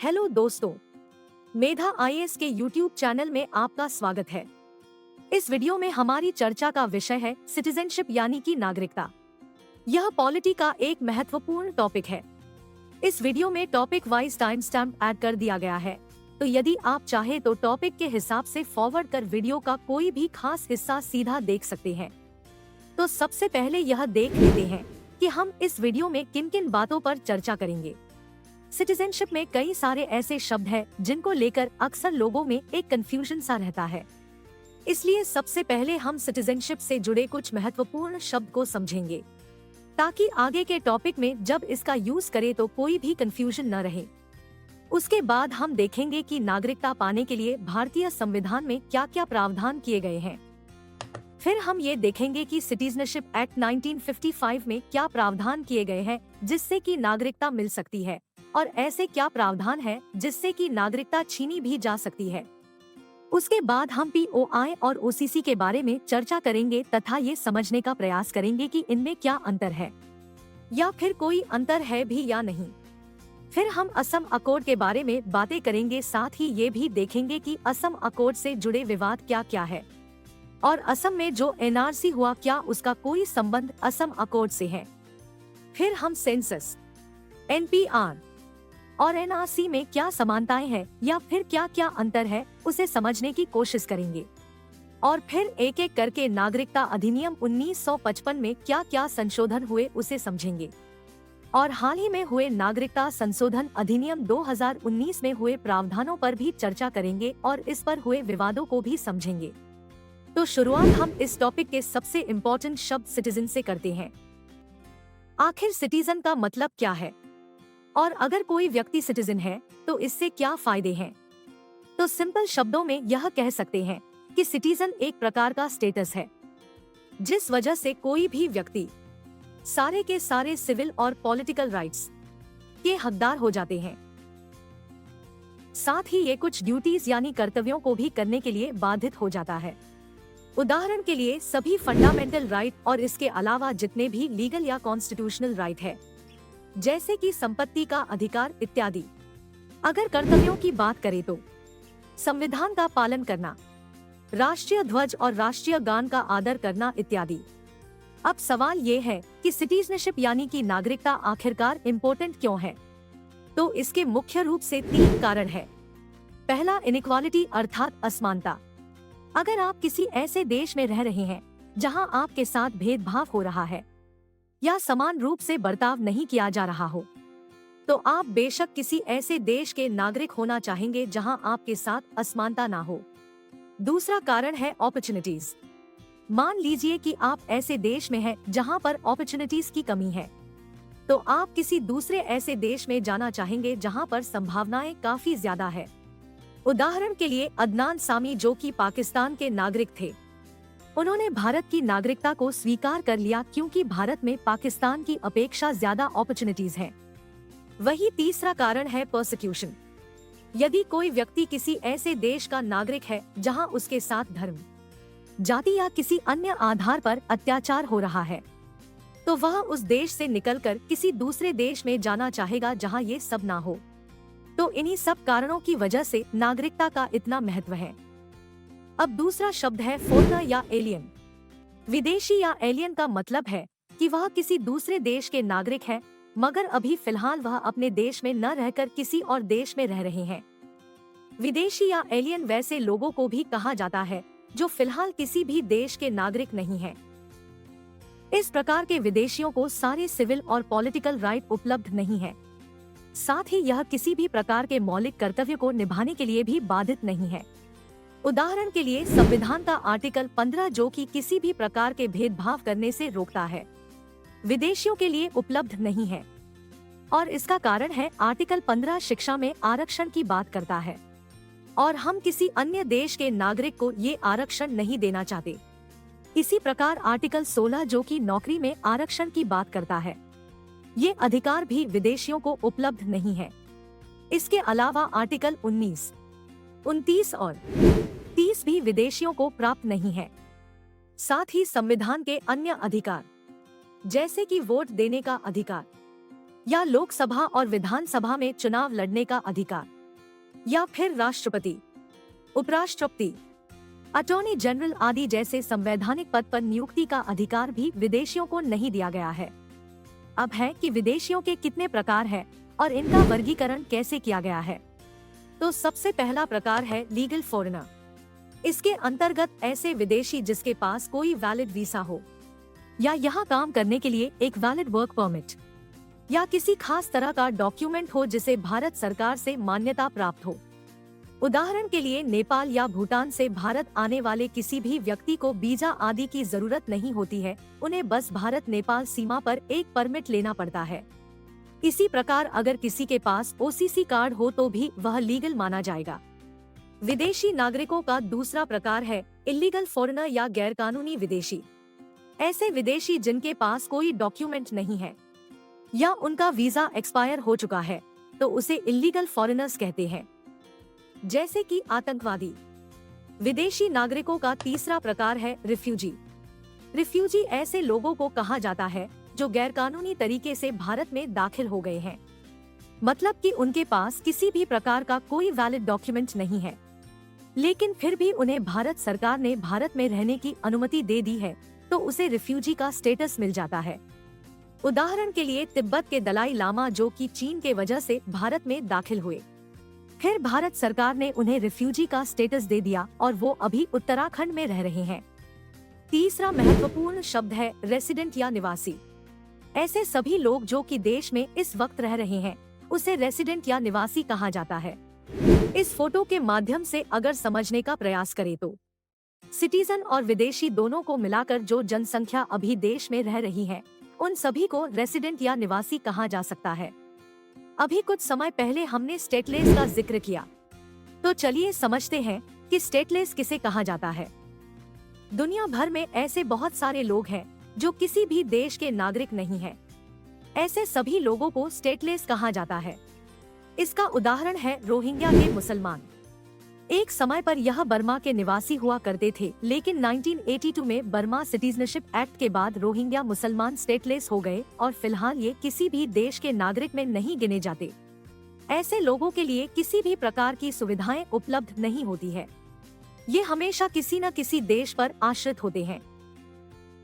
Hello दोस्तों, मेधा IAS के YouTube channel में आपका स्वागत है। इस वीडियो में हमारी चर्चा का विषय है सिटीजनशिप यानी कि नागरिकता। यह पॉलिटी का एक महत्वपूर्ण टॉपिक है। इस वीडियो में topic wise time stamp add कर दिया गया है, तो यदि आप चाहे तो टॉपिक के हिसाब से फॉरवर्ड कर वीडियो का कोई भी खास हिस्सा सीधा देख सकते हैं। तो सबसे पहले यह देख लेते हैं कि हम इस वीडियो में किन किन बातों पर चर्चा करेंगे। सिटीजनशिप में कई सारे ऐसे शब्द हैं जिनको लेकर अक्सर लोगों में एक कंफ्यूजन सा रहता है। इसलिए सबसे पहले हम सिटीजनशिप से जुड़े कुछ महत्वपूर्ण शब्द को समझेंगे, ताकि आगे के टॉपिक में जब इसका यूज करें तो कोई भी कंफ्यूजन न रहे। उसके बाद हम देखेंगे कि नागरिकता पाने के लिए भारतीय संविधान में क्या क्या प्रावधान किए गए हैं। फिर हम ये देखेंगे कि सिटीजनशिप एक्ट 1955 में क्या प्रावधान किए गए हैं जिससे कि नागरिकता मिल सकती है, और ऐसे क्या प्रावधान है जिससे कि नागरिकता छीनी भी जा सकती है। उसके बाद हम पीओआई और ओसीसी के बारे में चर्चा करेंगे तथा ये समझने का प्रयास करेंगे कि इनमें क्या अंतर है या फिर कोई अंतर है भी या नहीं। फिर हम असम अकॉर्ड के बारे में बातें करेंगे, साथ ही ये भी देखेंगे कि असम अकॉर्ड से जुड़े विवाद क्या क्या है और असम में जो एनआरसी हुआ क्या उसका कोई संबंध असम अकॉर्ड से है। फिर हम सेंसस, एनपीआर और एनआरसी में क्या समानताएं हैं या फिर क्या क्या अंतर है उसे समझने की कोशिश करेंगे। और फिर एक एक करके नागरिकता अधिनियम 1955 में क्या क्या संशोधन हुए उसे समझेंगे, और हाल ही में हुए नागरिकता संशोधन अधिनियम 2019 में हुए प्रावधानों पर भी चर्चा करेंगे और इस पर हुए विवादों को भी समझेंगे। तो शुरुआत हम इस टॉपिक के सबसे इम्पोर्टेंट शब्द सिटीजन से करते हैं। आखिर सिटीजन का मतलब क्या है, और अगर कोई व्यक्ति सिटीजन है तो इससे क्या फायदे हैं। तो सिंपल शब्दों में यह कह सकते हैं कि सिटीजन एक प्रकार का स्टेटस है जिस वजह से कोई भी व्यक्ति सारे के सारे सिविल और पॉलिटिकल राइट्स के हकदार हो जाते हैं। साथ ही ये कुछ ड्यूटीज यानी कर्तव्यों को भी करने के लिए बाधित हो जाता है। उदाहरण के लिए सभी फंडामेंटल राइट और इसके अलावा जितने भी लीगल या कॉन्स्टिट्यूशनल राइट है, जैसे कि संपत्ति का अधिकार इत्यादि। अगर कर्तव्यों की बात करें तो संविधान का पालन करना, राष्ट्रीय ध्वज और राष्ट्रीय गान का आदर करना इत्यादि। अब सवाल ये है कि सिटीजनशिप यानी कि नागरिकता आखिरकार इम्पोर्टेंट क्यों है। तो इसके मुख्य रूप से 3 कारण है। पहला, इनइक्वालिटी अर्थात असमानता। अगर आप किसी ऐसे देश में रह रहे हैं जहां आपके साथ भेदभाव हो रहा है या समान रूप से बर्ताव नहीं किया जा रहा हो, तो आप बेशक किसी ऐसे देश के नागरिक होना चाहेंगे जहां आपके साथ असमानता ना हो। दूसरा कारण है अपॉर्चुनिटीज। मान लीजिए कि आप ऐसे देश में हैं जहां पर अपॉर्चुनिटीज की कमी है, तो आप किसी दूसरे ऐसे देश में जाना चाहेंगे जहां पर संभावनाएं काफी ज्यादा है। उदाहरण के लिए अदनान सामी जो कि पाकिस्तान के नागरिक थे, उन्होंने भारत की नागरिकता को स्वीकार कर लिया क्योंकि भारत में पाकिस्तान की अपेक्षा ज्यादा अपॉर्चुनिटीज हैं। वही तीसरा कारण है परसिक्यूशन। यदि कोई व्यक्ति किसी ऐसे देश का नागरिक है जहां उसके साथ धर्म, जाति या किसी अन्य आधार पर अत्याचार हो रहा है, तो वह उस देश से निकलकर किसी दूसरे देश में जाना चाहेगा जहां ये सब ना हो। तो इन्हीं सब कारणों की वजह से नागरिकता का इतना महत्व है। अब दूसरा शब्द है फॉरेनर या एलियन। विदेशी या एलियन का मतलब है कि वह किसी दूसरे देश के नागरिक है, मगर अभी फिलहाल वह अपने देश में न रहकर किसी और देश में रह रहे हैं। विदेशी या एलियन वैसे लोगों को भी कहा जाता है जो फिलहाल किसी भी देश के नागरिक नहीं है। इस प्रकार के विदेशियों को सारे सिविल और पॉलिटिकल राइट उपलब्ध नहीं है। साथ ही यह किसी भी प्रकार के मौलिक कर्तव्य को निभाने के लिए भी बाधित नहीं है। उदाहरण के लिए संविधान का आर्टिकल 15 जो कि किसी भी प्रकार के भेदभाव करने से रोकता है, विदेशियों के लिए उपलब्ध नहीं है। और इसका कारण है आर्टिकल 15 शिक्षा में आरक्षण की बात करता है, और हम किसी अन्य देश के नागरिक को ये आरक्षण नहीं देना चाहते। इसी प्रकार आर्टिकल 16 जो कि नौकरी में आरक्षण की बात करता है, ये अधिकार भी विदेशियों को उपलब्ध नहीं है। इसके अलावा आर्टिकल 19, 29 और 30 भी विदेशियों को प्राप्त नहीं है। साथ ही संविधान के अन्य अधिकार जैसे कि वोट देने का अधिकार या लोकसभा और विधानसभा में चुनाव लड़ने का अधिकार, या फिर राष्ट्रपति, उपराष्ट्रपति, अटॉर्नी जनरल आदि जैसे संवैधानिक पद पर नियुक्ति का अधिकार भी विदेशियों को नहीं दिया गया है। अब है कि विदेशियों के कितने प्रकार हैं और इनका वर्गीकरण कैसे किया गया है। तो सबसे पहला प्रकार है लीगल फॉरेनर। इसके अंतर्गत ऐसे विदेशी जिसके पास कोई वैलिड वीसा हो या यहाँ काम करने के लिए एक वैलिड वर्क परमिट या किसी खास तरह का डॉक्यूमेंट हो जिसे भारत सरकार से मान्यता प्राप्त हो। उदाहरण के लिए नेपाल या भूटान से भारत आने वाले किसी भी व्यक्ति को वीजा आदि की जरूरत नहीं होती है, उन्हें बस भारत नेपाल सीमा पर एक परमिट लेना पड़ता है। इसी प्रकार अगर किसी के पास ओसीसी कार्ड हो तो भी वह लीगल माना जाएगा। विदेशी नागरिकों का दूसरा प्रकार है इलीगल फॉरेनर या गैरकानूनी विदेशी। ऐसे विदेशी जिनके पास कोई डॉक्यूमेंट नहीं है या उनका वीजा एक्सपायर हो चुका है तो उसे इलीगल फॉरेनर्स कहते हैं। जैसे कि आतंकवादी। विदेशी नागरिकों का तीसरा प्रकार है रिफ्यूजी। रिफ्यूजी ऐसे लोगों को कहा जाता है जो गैरकानूनी तरीके से भारत में दाखिल हो गए हैं, मतलब कि उनके पास किसी भी प्रकार का कोई वैलिड डॉक्यूमेंट नहीं है, लेकिन फिर भी उन्हें भारत सरकार ने भारत में रहने की अनुमति दे दी है तो उसे रिफ्यूजी का स्टेटस मिल जाता है। उदाहरण के लिए तिब्बत के दलाई लामा जो कि चीन के वजह से भारत में दाखिल हुए, फिर भारत सरकार ने उन्हें रिफ्यूजी का स्टेटस दे दिया और वो अभी उत्तराखंड में रह रहे हैं। तीसरा महत्वपूर्ण शब्द है रेसिडेंट या निवासी। ऐसे सभी लोग जो कि देश में इस वक्त रह रहे हैं उसे रेसिडेंट या निवासी कहा जाता है। इस फोटो के माध्यम से अगर समझने का प्रयास करें तो सिटीजन और विदेशी दोनों को मिलाकर जो जनसंख्या अभी देश में रह रही है उन सभी को रेसिडेंट या निवासी कहा जा सकता है। अभी कुछ समय पहले हमने स्टेटलेस का जिक्र किया, तो चलिए समझते हैं कि स्टेटलेस किसे कहा जाता है। दुनिया भर में ऐसे बहुत सारे लोग हैं जो किसी भी देश के नागरिक नहीं हैं। ऐसे सभी लोगों को स्टेटलेस कहा जाता है। इसका उदाहरण है रोहिंग्या के मुसलमान। एक समय पर यह बर्मा के निवासी हुआ करते थे, लेकिन 1982 में बर्मा सिटीजनशिप एक्ट के बाद रोहिंग्या मुसलमान स्टेटलेस हो गए और फिलहाल ये किसी भी देश के नागरिक में नहीं गिने जाते। ऐसे लोगों के लिए किसी भी प्रकार की सुविधाएं उपलब्ध नहीं होती है। ये हमेशा किसी न किसी देश पर आश्रित होते हैं।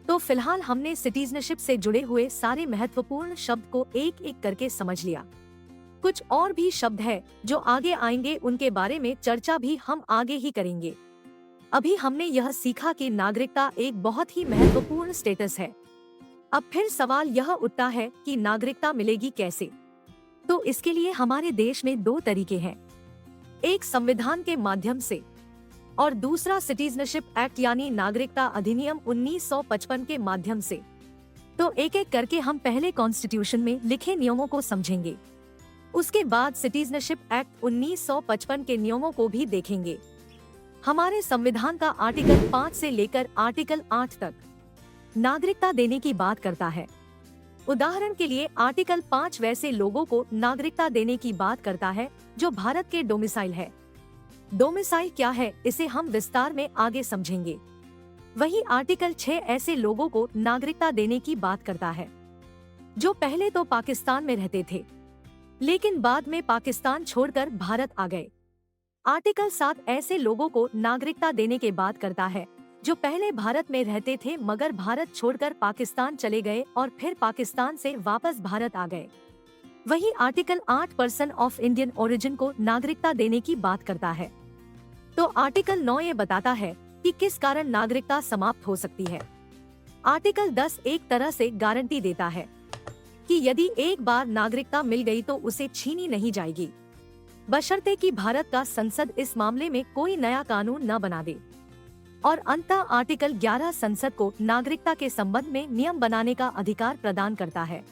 तो फिलहाल हमने सिटीजनशिप से जुड़े हुए सारे महत्वपूर्ण शब्द को एक एक करके समझ लिया। कुछ और भी शब्द है जो आगे आएंगे, उनके बारे में चर्चा भी हम आगे ही करेंगे। अभी हमने यह सीखा कि नागरिकता एक बहुत ही महत्वपूर्ण स्टेटस है। अब फिर सवाल यह उठता है कि नागरिकता मिलेगी कैसे। तो इसके लिए हमारे देश में दो तरीके हैं, एक संविधान के माध्यम से और दूसरा सिटीजनशिप एक्ट यानी नागरिकता अधिनियम 1955 के माध्यम से। तो एक एक करके हम पहले कॉन्स्टिट्यूशन में लिखे नियमों को समझेंगे, उसके बाद सिटीजनशिप एक्ट 1955 के नियमों को भी देखेंगे। हमारे संविधान का आर्टिकल 5 से लेकर आर्टिकल 8 तक नागरिकता देने की बात करता है। उदाहरण के लिए आर्टिकल 5 वैसे लोगों को नागरिकता देने की बात करता है जो भारत के डोमिसाइल है। डोमिसाइल क्या है इसे हम विस्तार में आगे समझेंगे। वहीं आर्टिकल 6 ऐसे लोगों को नागरिकता देने की बात करता है जो पहले तो पाकिस्तान में रहते थे लेकिन बाद में पाकिस्तान छोड़कर भारत आ गए। आर्टिकल 7 ऐसे लोगों को नागरिकता देने के बात करता है जो पहले भारत में रहते थे मगर भारत छोड़कर पाकिस्तान चले गए और फिर पाकिस्तान से वापस भारत आ गए। वहीं article 8 person of Indian origin को नागरिकता देने की बात करता है। तो आर्टिकल 9 ये बताता है कि किस कारण नागरिकता समाप्त हो सकती है। आर्टिकल 10 एक तरह से गारंटी देता है कि यदि एक बार नागरिकता मिल गई तो उसे छीनी नहीं जाएगी, बशर्ते कि भारत का संसद इस मामले में कोई नया कानून न बना दे। और अंततः आर्टिकल 11 संसद को नागरिकता के संबंध में नियम बनाने का अधिकार प्रदान करता है।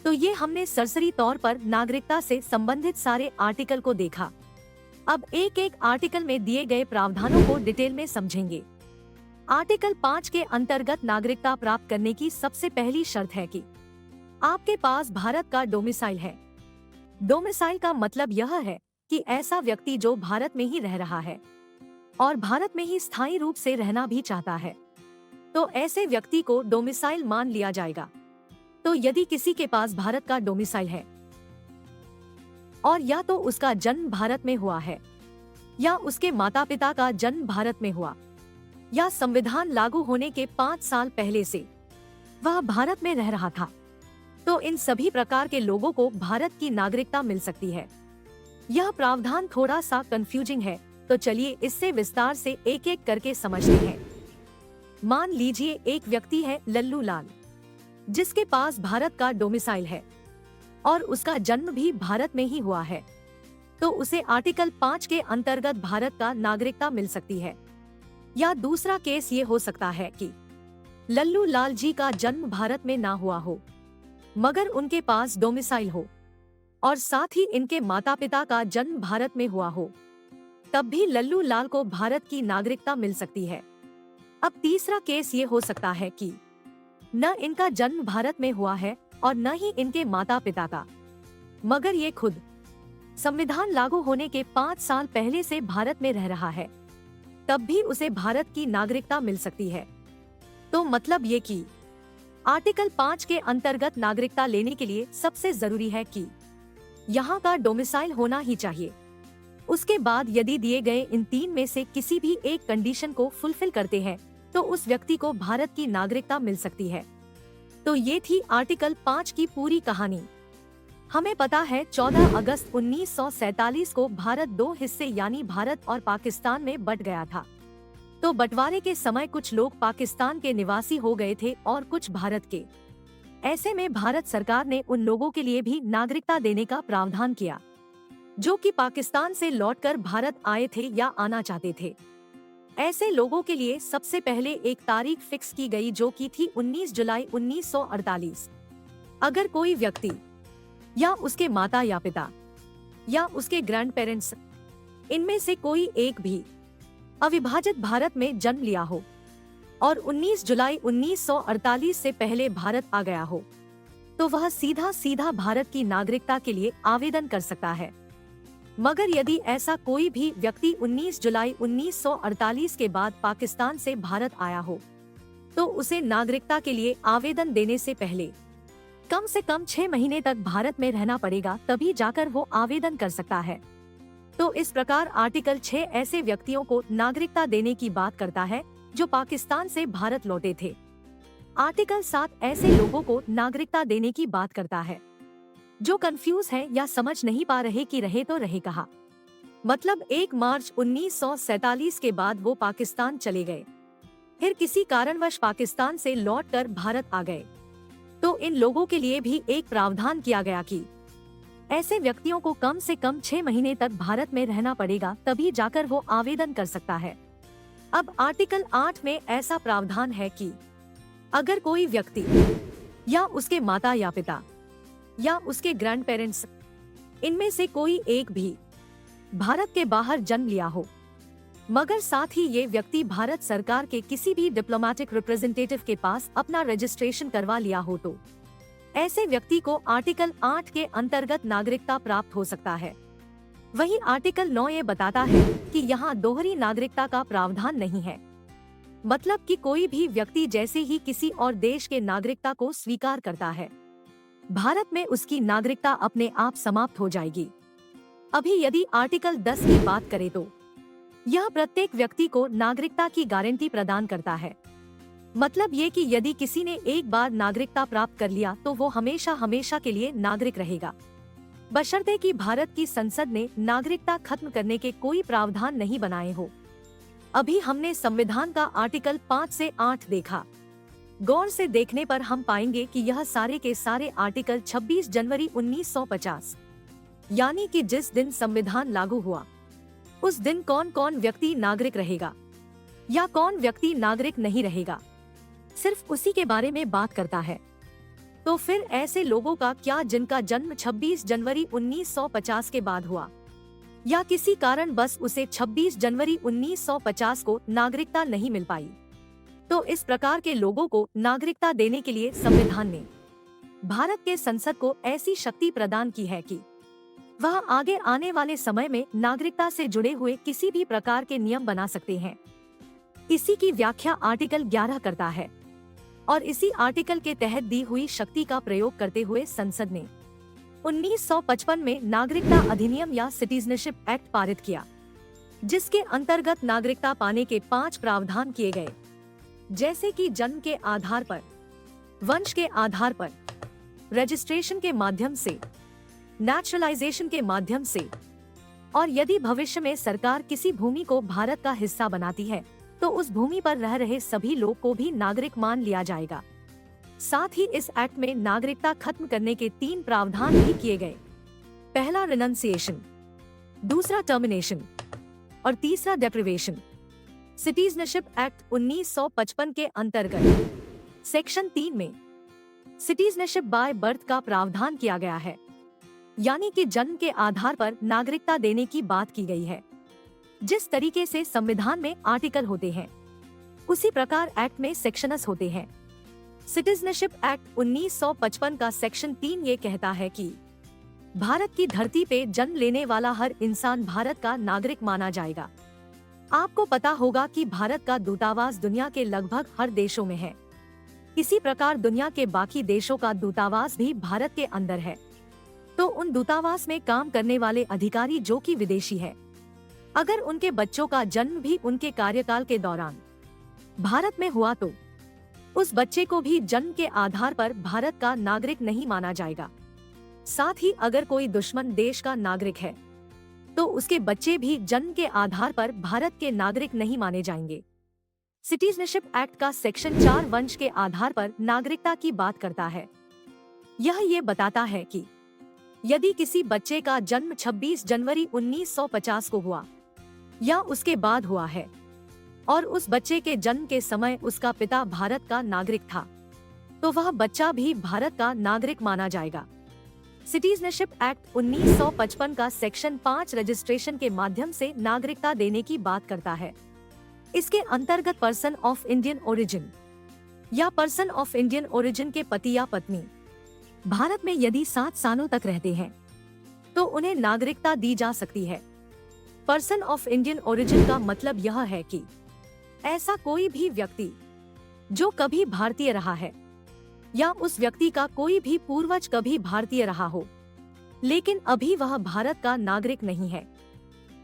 तो ये हमने सरसरी तौर पर नागरिकता से संबंधित सारे आर्टिकल को देखा। अब एक एक आर्टिकल में दिए गए प्रावधानों को डिटेल में समझेंगे। आर्टिकल 5 के अंतर्गत नागरिकता प्राप्त करने की सबसे पहली शर्त है कि आपके पास भारत का डोमिसाइल है। डोमिसाइल का मतलब यह है कि ऐसा व्यक्ति जो भारत में ही रह रहा है और भारत में ही स्थायी रूप से रहना भी चाहता है, तो ऐसे व्यक्ति को डोमिसाइल मान लिया जाएगा। तो यदि किसी के पास भारत का डोमिसाइल है और या तो उसका जन्म भारत में हुआ है, या उसके माता पिता का जन्म भारत में हुआ, या संविधान लागू होने के 5 साल पहले से वह भारत में रह रहा था, तो इन सभी प्रकार के लोगों को भारत की नागरिकता मिल सकती है। यह प्रावधान थोड़ा सा कंफ्यूजिंग है, तो चलिए इससे विस्तार से एक एक करके समझते हैं। मान लीजिए एक व्यक्ति है लल्लू लाल, जिसके पास भारत का डोमिसाइल है और उसका जन्म भी भारत में ही हुआ है, तो उसे आर्टिकल 5 के अंतर्गत भारत का नागरिकता मिल सकती है। या दूसरा केस ये हो सकता है कि लल्लू लाल जी का जन्म भारत में ना हुआ हो, मगर उनके पास डोमिसाइल हो और साथ ही इनके माता पिता का जन्म भारत में हुआ हो, तब भी लल्लू लाल को भारत की नागरिकता मिल सकती है। अब तीसरा केस ये हो सकता है कि न इनका जन्म भारत में हुआ है और न ही इनके माता पिता का, मगर ये खुद संविधान लागू होने के 5 साल पहले से भारत में रह रहा है, तब भी उसे भारत की नागरिकता मिल सकती है। तो मतलब ये कि आर्टिकल 5 के अंतर्गत नागरिकता लेने के लिए सबसे जरूरी है कि यहाँ का डोमिसाइल होना ही चाहिए। उसके बाद यदि दिए गए इन 3 में से किसी भी एक कंडीशन को फुलफिल करते हैं, तो उस व्यक्ति को भारत की नागरिकता मिल सकती है। तो ये थी आर्टिकल 5 की पूरी कहानी। हमें पता है 14 अगस्त 1947 को भारत 2 हिस्से यानी भारत और पाकिस्तान में बट गया था। तो बंटवारे के समय कुछ लोग पाकिस्तान के निवासी हो गए थे और कुछ भारत के। ऐसे में भारत सरकार ने उन लोगों के लिए भी नागरिकता देने का प्रावधान किया जो कि पाकिस्तान से लौटकर भारत आए थे या आना चाहते थे। ऐसे लोगों के लिए सबसे पहले एक तारीख फिक्स की गई जो कि थी 19 जुलाई 1948। अगर कोई व्यक्ति या उसके माता या पिता या उसके ग्रैंड पेरेंट्स इनमें से कोई एक भी अविभाजित भारत में जन्म लिया हो और 19 जुलाई 1948 से पहले भारत आ गया हो, तो वह सीधा भारत की नागरिकता के लिए आवेदन कर सकता है। मगर यदि ऐसा कोई भी व्यक्ति 19 जुलाई 1948 के बाद पाकिस्तान से भारत आया हो, तो उसे नागरिकता के लिए आवेदन देने से पहले कम से कम 6 महीने तक भारत में रहना पड़ेगा, तभी जाकर वो आवेदन कर सकता है। तो इस प्रकार आर्टिकल 6 ऐसे व्यक्तियों को नागरिकता देने की बात करता है जो पाकिस्तान से भारत लौटे थे। आर्टिकल 7 ऐसे लोगों को नागरिकता देने की बात करता है जो कंफ्यूज है या समझ नहीं पा रहे कि रहे तो रहे कहाँ। मतलब 1 मार्च 1947 के बाद वो पाकिस्तान चले गए, फिर किसी कारणवश पाकिस्तान से लौटकर भारत आ गए, तो इन लोगों के लिए भी एक प्रावधान किया गया कि ऐसे व्यक्तियों को कम से कम 6 महीने तक भारत में रहना पड़ेगा, तभी जाकर वो आवेदन कर सकता है। अब आर्टिकल 8 में ऐसा प्रावधान है कि अगर कोई व्यक्ति या उसके माता या पिता या उसके ग्रैंड पेरेंट्स इनमें से कोई एक भी भारत के बाहर जन्म लिया हो, मगर साथ ही ये व्यक्ति भारत सरकार के किसी भी डिप्लोमेटिक रिप्रेजेंटेटिव के पास अपना रजिस्ट्रेशन करवा लिया हो, तो ऐसे व्यक्ति को आर्टिकल 8 के अंतर्गत नागरिकता प्राप्त हो सकता है। वहीं आर्टिकल 9 ये बताता है कि यहाँ दोहरी नागरिकता का प्रावधान नहीं है। मतलब कि कोई भी व्यक्ति जैसे ही किसी और देश के नागरिकता को स्वीकार करता है, भारत में उसकी नागरिकता अपने आप समाप्त हो जाएगी। अभी यदि आर्टिकल 10 की बात करें तो यह प्रत्येक व्यक्ति को नागरिकता की गारंटी प्रदान करता है। मतलब ये कि यदि किसी ने एक बार नागरिकता प्राप्त कर लिया तो वो हमेशा के लिए नागरिक रहेगा, बशर्ते कि भारत की संसद ने नागरिकता खत्म करने के कोई प्रावधान नहीं बनाए हो। अभी हमने संविधान का आर्टिकल 5 से 8 देखा। गौर से देखने पर हम पाएंगे कि यह सारे के सारे आर्टिकल 26 जनवरी 1950 यानी कि जिस दिन संविधान लागू हुआ उस दिन कौन कौन व्यक्ति नागरिक रहेगा या कौन व्यक्ति नागरिक नहीं रहेगा, सिर्फ उसी के बारे में बात करता है। तो फिर ऐसे लोगों का क्या जिनका जन्म 26 जनवरी 1950 के बाद हुआ या किसी कारण बस उसे 26 जनवरी 1950 को नागरिकता नहीं मिल पाई, तो इस प्रकार के लोगों को नागरिकता देने के लिए संविधान ने भारत के संसद को ऐसी शक्ति प्रदान की है कि वह आगे आने वाले समय में नागरिकता से जुड़े हुए किसी भी प्रकार के नियम बना सकते हैं। इसी की व्याख्या आर्टिकल 11 करता है और इसी आर्टिकल के तहत दी हुई शक्ति का प्रयोग करते हुए संसद ने 1955 में नागरिकता अधिनियम या सिटीजनशिप एक्ट पारित किया, जिसके अंतर्गत नागरिकता पाने के 5 प्रावधान किए गए, जैसे कि जन्म के आधार पर, वंश के आधार पर, रजिस्ट्रेशन के माध्यम से, नेचुरलाइजेशन के माध्यम से, और यदि भविष्य में सरकार किसी भूमि को भारत का हिस्सा बनाती है तो उस भूमि पर रह रहे सभी लोग को भी नागरिक मान लिया जाएगा। साथ ही इस एक्ट में नागरिकता खत्म करने के 3 प्रावधान भी किए गए। पहला रिनंसिएशन, दूसरा टर्मिनेशन और तीसरा डेप्रिवेशन। सिटीजनशिप एक्ट 1955 के अंतर्गत सेक्शन 3 में सिटीजनशिप बाय बर्थ का प्रावधान किया गया है, यानी कि जन्म के आधार पर नागरिकता देने की बात की गई है। जिस तरीके से संविधान में आर्टिकल होते हैं, उसी प्रकार एक्ट में सेक्शनस होते हैं। सिटीजनशिप एक्ट 1955 का सेक्शन 3 ये कहता है कि भारत की धरती पे जन्म लेने वाला हर इंसान भारत का नागरिक माना जाएगा। आपको पता होगा कि भारत का दूतावास दुनिया के लगभग हर देशों में है। इसी प्रकार दुनिया के बाकी देशों का दूतावास भी भारत के अंदर है। तो उन दूतावास में काम करने वाले अधिकारी जो कि विदेशी है, अगर उनके बच्चों का जन्म भी उनके कार्यकाल के दौरान भारत में हुआ तो उस बच्चे को भी जन्म के आधार पर भारत का नागरिक नहीं माना जाएगा। साथ ही अगर कोई दुश्मन देश का नागरिक है तो उसके बच्चे भी जन्म के आधार पर भारत के नागरिक नहीं माने जाएंगे। सिटीजनशिप एक्ट का सेक्शन 4 वंश के आधार पर नागरिकता की बात करता है। यह ये बताता है कि यदि किसी बच्चे का जन्म 26 जनवरी 1950 को हुआ या उसके बाद हुआ है और उस बच्चे के जन्म के समय उसका पिता भारत का नागरिक था, तो वह बच्चा भी भारत का नागरिक माना जाएगा। सिटीजनशिप एक्ट 1955 का सेक्शन 5 रजिस्ट्रेशन के माध्यम से नागरिकता देने की बात करता है। इसके अंतर्गत पर्सन ऑफ इंडियन ओरिजिन या पर्सन ऑफ इंडियन ओरिजिन के पति या पत्नी भारत में यदि 7 सालों तक रहते हैं तो उन्हें नागरिकता दी जा सकती है। पर्सन ऑफ इंडियन ओरिजिन का मतलब यह है कि ऐसा कोई भी व्यक्ति जो कभी भारतीय रहा है या उस व्यक्ति का कोई भी पूर्वज कभी भारतीय रहा हो, लेकिन अभी वह भारत का नागरिक नहीं है।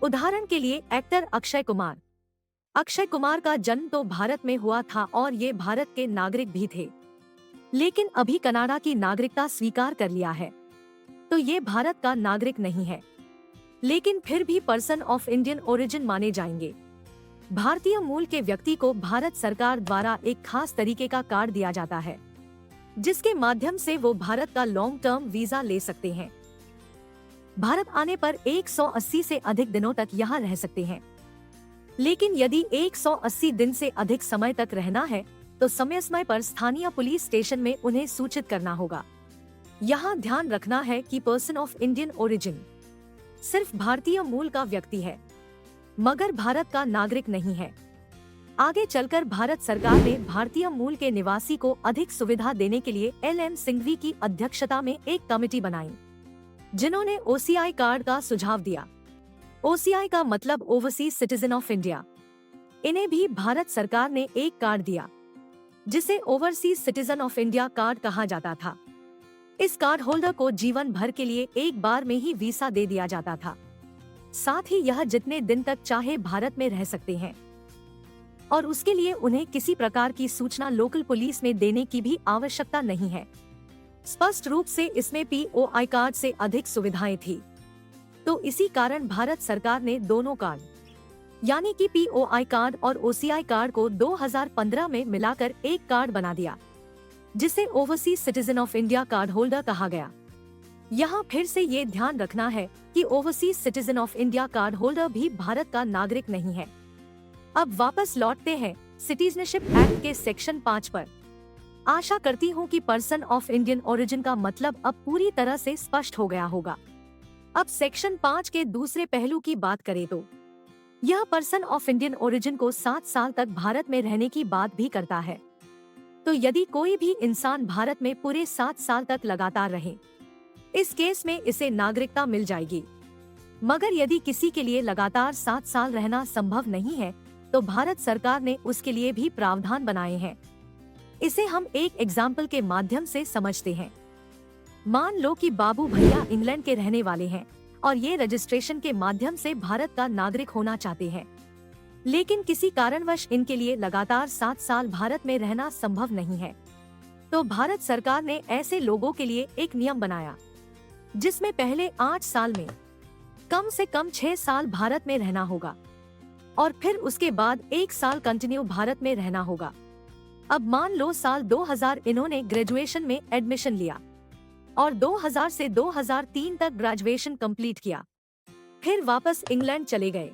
उदाहरण के लिए एक्टर अक्षय कुमार का जन्म तो भारत में हुआ था और ये भारत के नागरिक भी थे, लेकिन अभी कनाडा की नागरिकता स्वीकार कर लिया है, तो ये भारत का नागरिक नहीं है, लेकिन फिर भी पर्सन ऑफ इंडियन ओरिजिन माने जाएंगे। भारतीय मूल के व्यक्ति को भारत सरकार द्वारा एक खास तरीके का कार्ड दिया जाता है, जिसके माध्यम से वो भारत का लॉन्ग टर्म वीजा ले सकते हैं। भारत आने पर 180 से अधिक दिनों तक यहाँ रह सकते हैं, लेकिन यदि 180 दिन से अधिक समय तक रहना है तो समय पर स्थानीय पुलिस स्टेशन में उन्हें सूचित करना होगा। यहाँ ध्यान रखना है कि पर्सन ऑफ इंडियन ओरिजिन सिर्फ भारतीय मूल का व्यक्ति है, मगर भारत का नागरिक नहीं है। आगे चलकर भारत सरकार ने भारतीय मूल के निवासी को अधिक सुविधा देने के लिए LM सिंघवी की अध्यक्षता में एक कमेटी बनाई, जिन्होंने OCI कार्ड का सुझाव दिया। OCI का मतलब ओवरसीज सिटीजन ऑफ इंडिया। इन्हें भी भारत सरकार ने एक कार्ड दिया, जिसे overseas citizen of India card कहा जाता था। इस कार्ड होल्डर को जीवन भर के लिए एक बार में ही वीसा दे दिया जाता था। साथ ही यह जितने दिन तक चाहे भारत में रह सकते हैं और उसके लिए उन्हें किसी प्रकार की सूचना लोकल पुलिस में देने की भी आवश्यकता नहीं है। स्पष्ट रूप से इसमें POI कार्ड से अधिक सुविधाएं थी, तो इसी कारण भारत सरकार ने दोनों कार्ड यानी कि POI कार्ड और OCI कार्ड को 2015 में मिलाकर एक कार्ड बना दिया, जिसे overseas citizen of India card holder कहा गया। यहाँ फिर से ये ध्यान रखना है कि overseas citizen of India card holder भी भारत का नागरिक नहीं है। अब वापस लौटते हैं सिटीजनशिप एक्ट के सेक्शन 5 पर। आशा करती हूँ कि पर्सन ऑफ इंडियन ओरिजिन का मतलब अब पूरी तरह से स्पष्ट हो गया होगा। अब सेक्शन 5 के दूसरे पहलू की बात करें तो यह पर्सन ऑफ इंडियन ओरिजिन को 7 साल तक भारत में रहने की बात भी करता है। तो यदि कोई भी इंसान भारत में पूरे 7 साल तक लगातार रहे, इस केस में इसे नागरिकता मिल जाएगी। मगर यदि किसी के लिए लगातार 7 साल रहना संभव नहीं है, तो भारत सरकार ने उसके लिए भी प्रावधान बनाए हैं। इसे हम एक एग्जाम्पल के माध्यम से समझते हैं। मान लो कि बाबू भैया इंग्लैंड के रहने वाले हैं और ये रजिस्ट्रेशन के माध्यम से भारत का नागरिक होना चाहते हैं, लेकिन किसी कारणवश इनके लिए लगातार 7 साल भारत में रहना संभव नहीं है। तो भारत सरकार ने ऐसे लोगों के लिए एक नियम बनाया, जिसमें पहले 8 साल में कम से कम 6 साल भारत में रहना होगा और फिर उसके बाद 1 साल कंटिन्यू भारत में रहना होगा। अब मान लो साल 2000 इन्होंने ग्रेजुएशन में एडमिशन लिया और 2000 से 2003 तक ग्रेजुएशन कंप्लीट किया, फिर वापस इंग्लैंड चले गए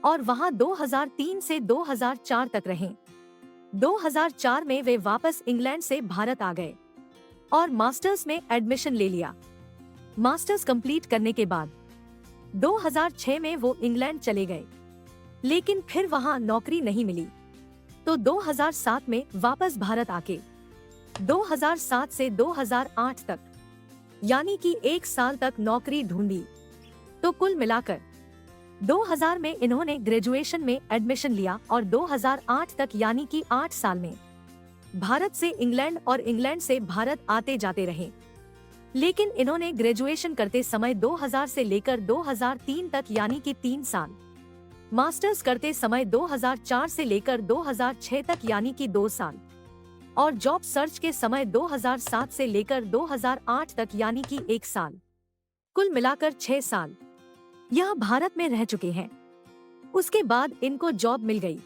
और वहां 2003 से 2004 तक रहे। 2004 में वे वापस इंग्लैंड से भारत आ गए और मास्टर्स में एडमिशन ले लिया। मास्टर्स कंप्लीट करने के बाद 2006 में वो इंग्लैंड चले गए, लेकिन फिर वहां नौकरी नहीं मिली, तो 2007 में वापस भारत आके 2007 से 2008 तक यानी कि 1 साल तक नौकरी ढूंढी। तो कुल मिलाकर 2000 में इन्होंने ग्रेजुएशन में एडमिशन लिया और 2008 तक यानी कि 8 साल में भारत से इंग्लैंड और इंग्लैंड से भारत आते जाते रहे। लेकिन इन्होंने ग्रेजुएशन करते समय 2000 से लेकर 2003 तक यानी कि 3 साल, मास्टर्स करते समय 2004 से लेकर 2006 तक यानी कि 2 साल और जॉब सर्च के समय 2007 से लेकर 2008 तक यानी कि 1 साल, कुल मिलाकर 6 साल यह भारत में रह चुके हैं। उसके बाद इनको जॉब मिल गई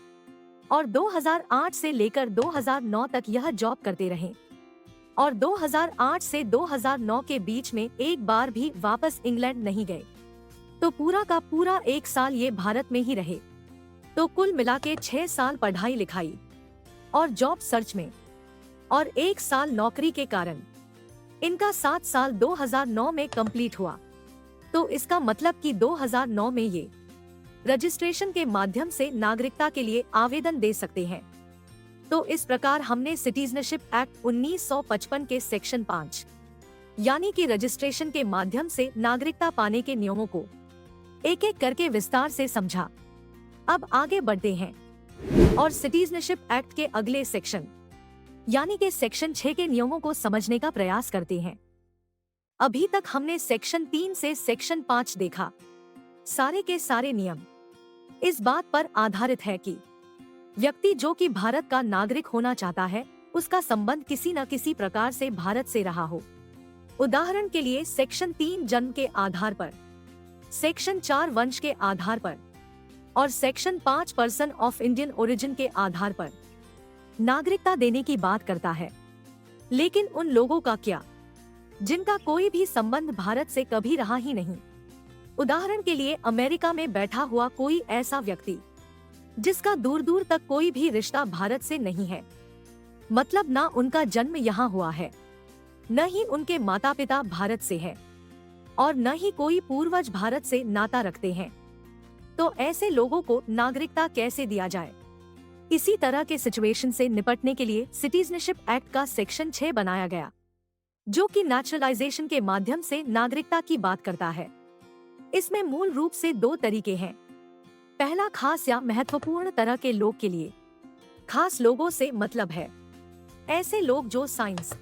और 2008 से लेकर 2009 तक यह जॉब करते रहे और 2008 से 2009 के बीच में एक बार भी वापस इंग्लैंड नहीं गए। तो पूरा का पूरा 1 साल ये भारत में ही रहे। तो कुल मिला के 6 साल पढ़ाई लिखाई और जॉब सर्च में और 1 साल नौकरी के कारण इनका 7 साल 2009 में कंप्लीट हुआ। तो इसका मतलब कि 2009 में ये रजिस्ट्रेशन के माध्यम से नागरिकता के लिए आवेदन दे सकते हैं। तो इस प्रकार हमने सिटीजनशिप एक्ट 1955 के सेक्शन 5 यानी कि रजिस्ट्रेशन के माध्यम से नागरिकता पाने के नियमों को एक एक करके विस्तार से समझा। अब आगे बढ़ते हैं और सिटीजनशिप एक्ट के अगले सेक्शन यानी कि सेक्शन 6 के नियमों को समझने का प्रयास करते हैं। अभी तक हमने सेक्शन 3 से सेक्शन 5 देखा। सारे के सारे नियम इस बात पर आधारित है कि व्यक्ति जो कि भारत का नागरिक होना चाहता है, उसका संबंध किसी न किसी प्रकार से भारत से रहा हो। उदाहरण के लिए सेक्शन 3 जन्म के आधार पर, सेक्शन 4 वंश के आधार पर और section 5 person of Indian origin के आधार पर नागरिकता देने की बात करता है। लेकिन उन लोगों का क्या जिनका कोई भी संबंध भारत से कभी रहा ही नहीं। उदाहरण के लिए अमेरिका में बैठा हुआ कोई ऐसा व्यक्ति जिसका दूर दूर तक कोई भी रिश्ता भारत से नहीं है, मतलब ना उनका जन्म यहाँ हुआ है, न ही उनके माता पिता भारत से है और न ही कोई पूर्वज भारत से नाता रखते हैं। तो ऐसे लोगों को नागरिकता कैसे दिया जाए? इसी तरह के सिचुएशन से निपटने के लिए सिटीजनशिप एक्ट का सेक्शन 6 बनाया गया, जो कि नेचुरलाइजेशन के माध्यम से नागरिकता की बात करता है। इसमें मूल रूप से 2 तरीके हैं। पहला, खास या महत्वपूर्ण तरह के लोग के लिए। खास लोगों से मतलब है ऐसे लोग जो साइंस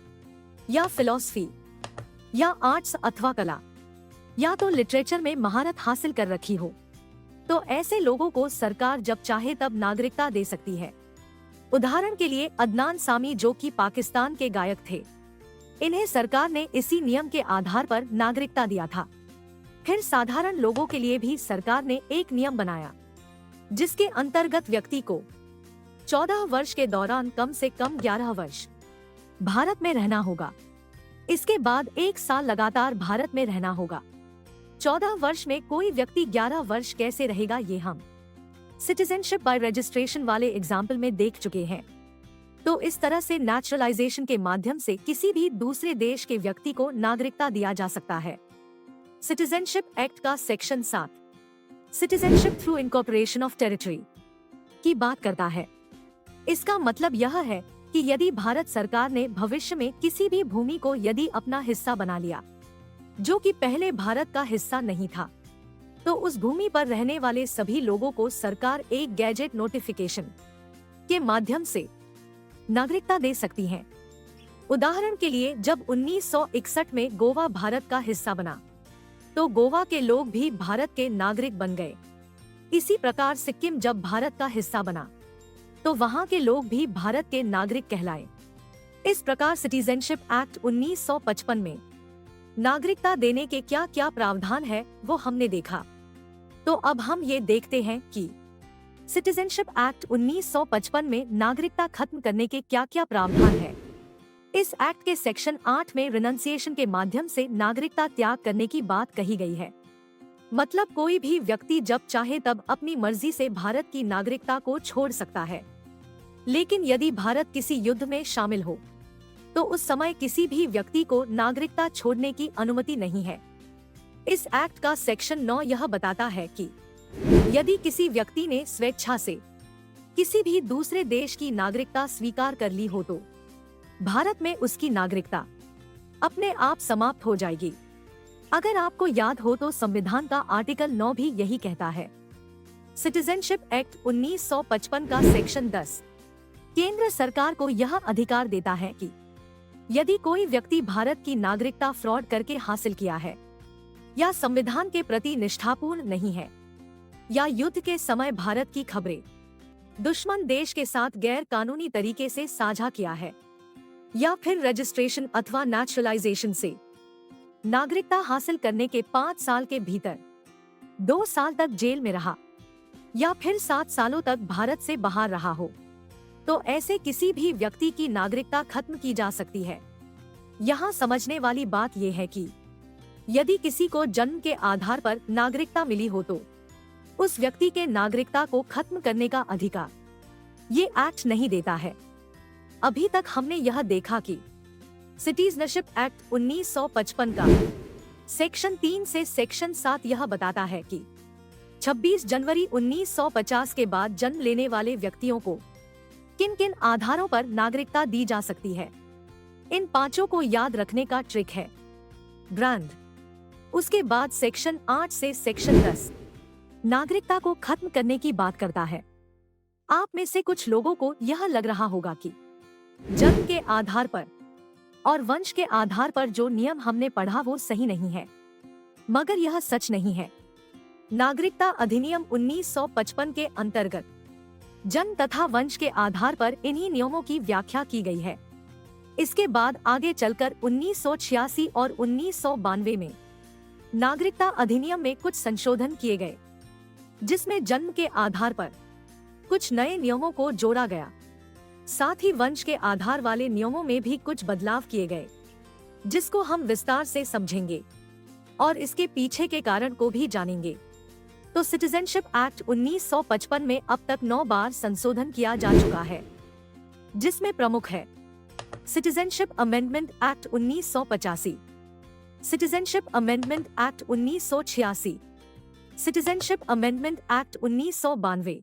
या फिलॉसफी या आर्ट्स अथवा कला या तो लिटरेचर में महारत हासिल कर रखी हो। तो ऐसे लोगों को सरकार जब चाहे तब नागरिकता दे सकती है। उदाहरण के लिए अदनान सामी जो कि पाकिस्तान के गायक थे, इन्हें सरकार ने इसी नियम के आधार पर नागरिकता दिया था। फिर साधारण लोगों के लिए भी सरकार ने एक नियम बनाया, जिसके अंतर्गत व्यक्ति को 14 वर्ष के दौरान कम से कम 11 वर्ष भारत में रहना होगा। इसके बाद 1 साल लगातार भारत में रहना होगा। 14 वर्ष में कोई व्यक्ति 11 वर्ष कैसे रहेगा, ये हम सिटीजनशिप बाय रजिस्ट्रेशन वाले एग्जाम्पल में देख चुके हैं। तो इस तरह से नेचुरलाइजेशन के माध्यम से किसी भी दूसरे देश के व्यक्ति को नागरिकता दिया जा सकता है। सिटीजनशिप एक्ट का section 7 citizenship through incorporation of territory की बात करता है। इसका मतलब यह है कि यदि भारत सरकार ने भविष्य में किसी भी भूमि को यदि अपना हिस्सा बना लिया, जो कि पहले भारत का हिस्सा नहीं था, तो उस भूमि पर रहने वाले सभी लोगों को सरकार एक गैजेट नोटिफिकेशन के माध्यम से नागरिकता दे सकती है। उदाहरण के लिए जब 1961 में गोवा भारत का हिस्सा बना, तो गोवा के लोग भी भारत के नागरिक बन गए। इसी प्रकार सिक्किम जब भारत का हिस्सा बना, तो वहाँ के लोग भी भारत के नागरिक कहलाए। इस प्रकार सिटीजनशिप एक्ट 1955 में नागरिकता देने के क्या क्या प्रावधान है वो हमने देखा। तो अब हम ये देखते हैं कि सिटीजनशिप एक्ट 1955 में नागरिकता खत्म करने के क्या क्या प्रावधान है। इस एक्ट के सेक्शन 8 में रिनंसिएशन के माध्यम से नागरिकता त्याग करने की बात कही गई है। मतलब कोई भी व्यक्ति जब चाहे तब अपनी मर्जी से भारत की नागरिकता को छोड़ सकता है। लेकिन यदि भारत किसी युद्ध में शामिल हो, तो उस समय किसी भी व्यक्ति को नागरिकता छोड़ने की अनुमति नहीं है। इस एक्ट का सेक्शन 9 यह बताता है कि यदि किसी व्यक्ति ने स्वेच्छा से किसी भी दूसरे देश की नागरिकता स्वीकार कर ली हो, तो भारत में उसकी नागरिकता अपने आप समाप्त हो जाएगी। अगर आपको याद हो तो संविधान का आर्टिकल 9 भी यही कहता है। सिटीजनशिप एक्ट 1955 का सेक्शन 10 केंद्र सरकार को यह अधिकार देता है कि यदि कोई व्यक्ति भारत की नागरिकता फ्रॉड करके हासिल किया है, या संविधान के प्रति निष्ठापूर्ण नहीं है, या युद्ध के समय भारत की खबरें दुश्मन देश के साथ गैर कानूनी तरीके से साझा किया है, या फिर रजिस्ट्रेशन अथवा नेचुरलाइजेशन से नागरिकता हासिल करने के 5 साल के भीतर 2 साल तक जेल में रहा, या फिर 7 सालों तक भारत से बाहर रहा हो, तो ऐसे किसी भी व्यक्ति की नागरिकता खत्म की जा सकती है। यहाँ समझने वाली बात यह है कि यदि किसी को जन्म के आधार पर नागरिकता मिली हो, तो उस व्यक्ति के नागरिकता को खत्म करने का अधिकार ये एक्ट नहीं देता है। अभी तक हमने यह देखा कि सिटीजनशिप एक्ट 1955 का सेक्शन 3 से सेक्शन 7 यह बताता है कि 26 जनवरी 1950 के बाद जन्म लेने वाले व्यक्तियों को किन किन आधारों पर नागरिकता दी जा सकती है। इन 5 को याद रखने का ट्रिक है ब्रांड। उसके बाद सेक्शन 8 से सेक्शन 10 नागरिकता को खत्म करने की बात करता है। आप में से कुछ लोगों को यह लग रहा होगा कि जन्म के आधार पर और वंश के आधार पर जो नियम हमने पढ़ा वो सही नहीं है, मगर यह सच नहीं है। नागरिकता अधिनियम 1955 के अंतर्गत जन्म तथा वंश के आधार पर इन्हीं नियमों की व्याख्या की गई है। इसके बाद आगे चलकर 1986 और 1992 में नागरिकता अधिनियम में कुछ संशोधन किए गए, जिसमें जन्म के आधार पर कुछ नए नियमों को जोड़ा गया। साथ ही वंश के आधार वाले नियमों में भी कुछ बदलाव किए गए, जिसको हम विस्तार से समझेंगे और इसके पीछे के कारण को भी जानेंगे। तो सिटीजनशिप एक्ट 1955 में अब तक 9 बार संशोधन किया जा चुका है, जिसमें प्रमुख है citizenship amendment act 1985, citizenship amendment act 1986, citizenship amendment act 1992,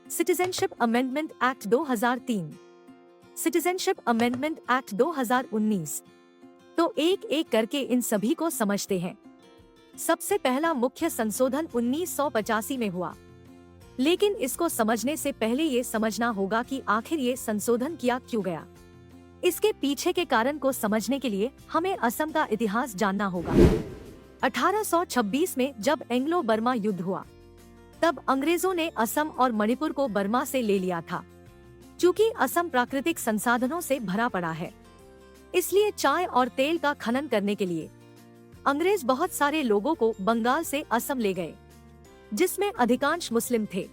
citizenship amendment act 2003, citizenship amendment act 2019। तो एक एक करके इन सभी को समझते हैं। सबसे पहला मुख्य संशोधन 1985 में हुआ, लेकिन इसको समझने से पहले ये समझना होगा कि आखिर ये संशोधन किया क्यों गया। इसके पीछे के कारण को समझने के लिए हमें असम का इतिहास जानना होगा। 1826 में जब एंग्लो बर्मा युद्ध हुआ, तब अंग्रेजों ने असम और मणिपुर को बर्मा से ले लिया था। चूँकि असम प्राकृतिक संसाधनों से भरा पड़ा है, इसलिए चाय और तेल का खनन करने के लिए अंग्रेज बहुत सारे लोगों को बंगाल से असम ले गए, जिसमें अधिकांश मुस्लिम थे।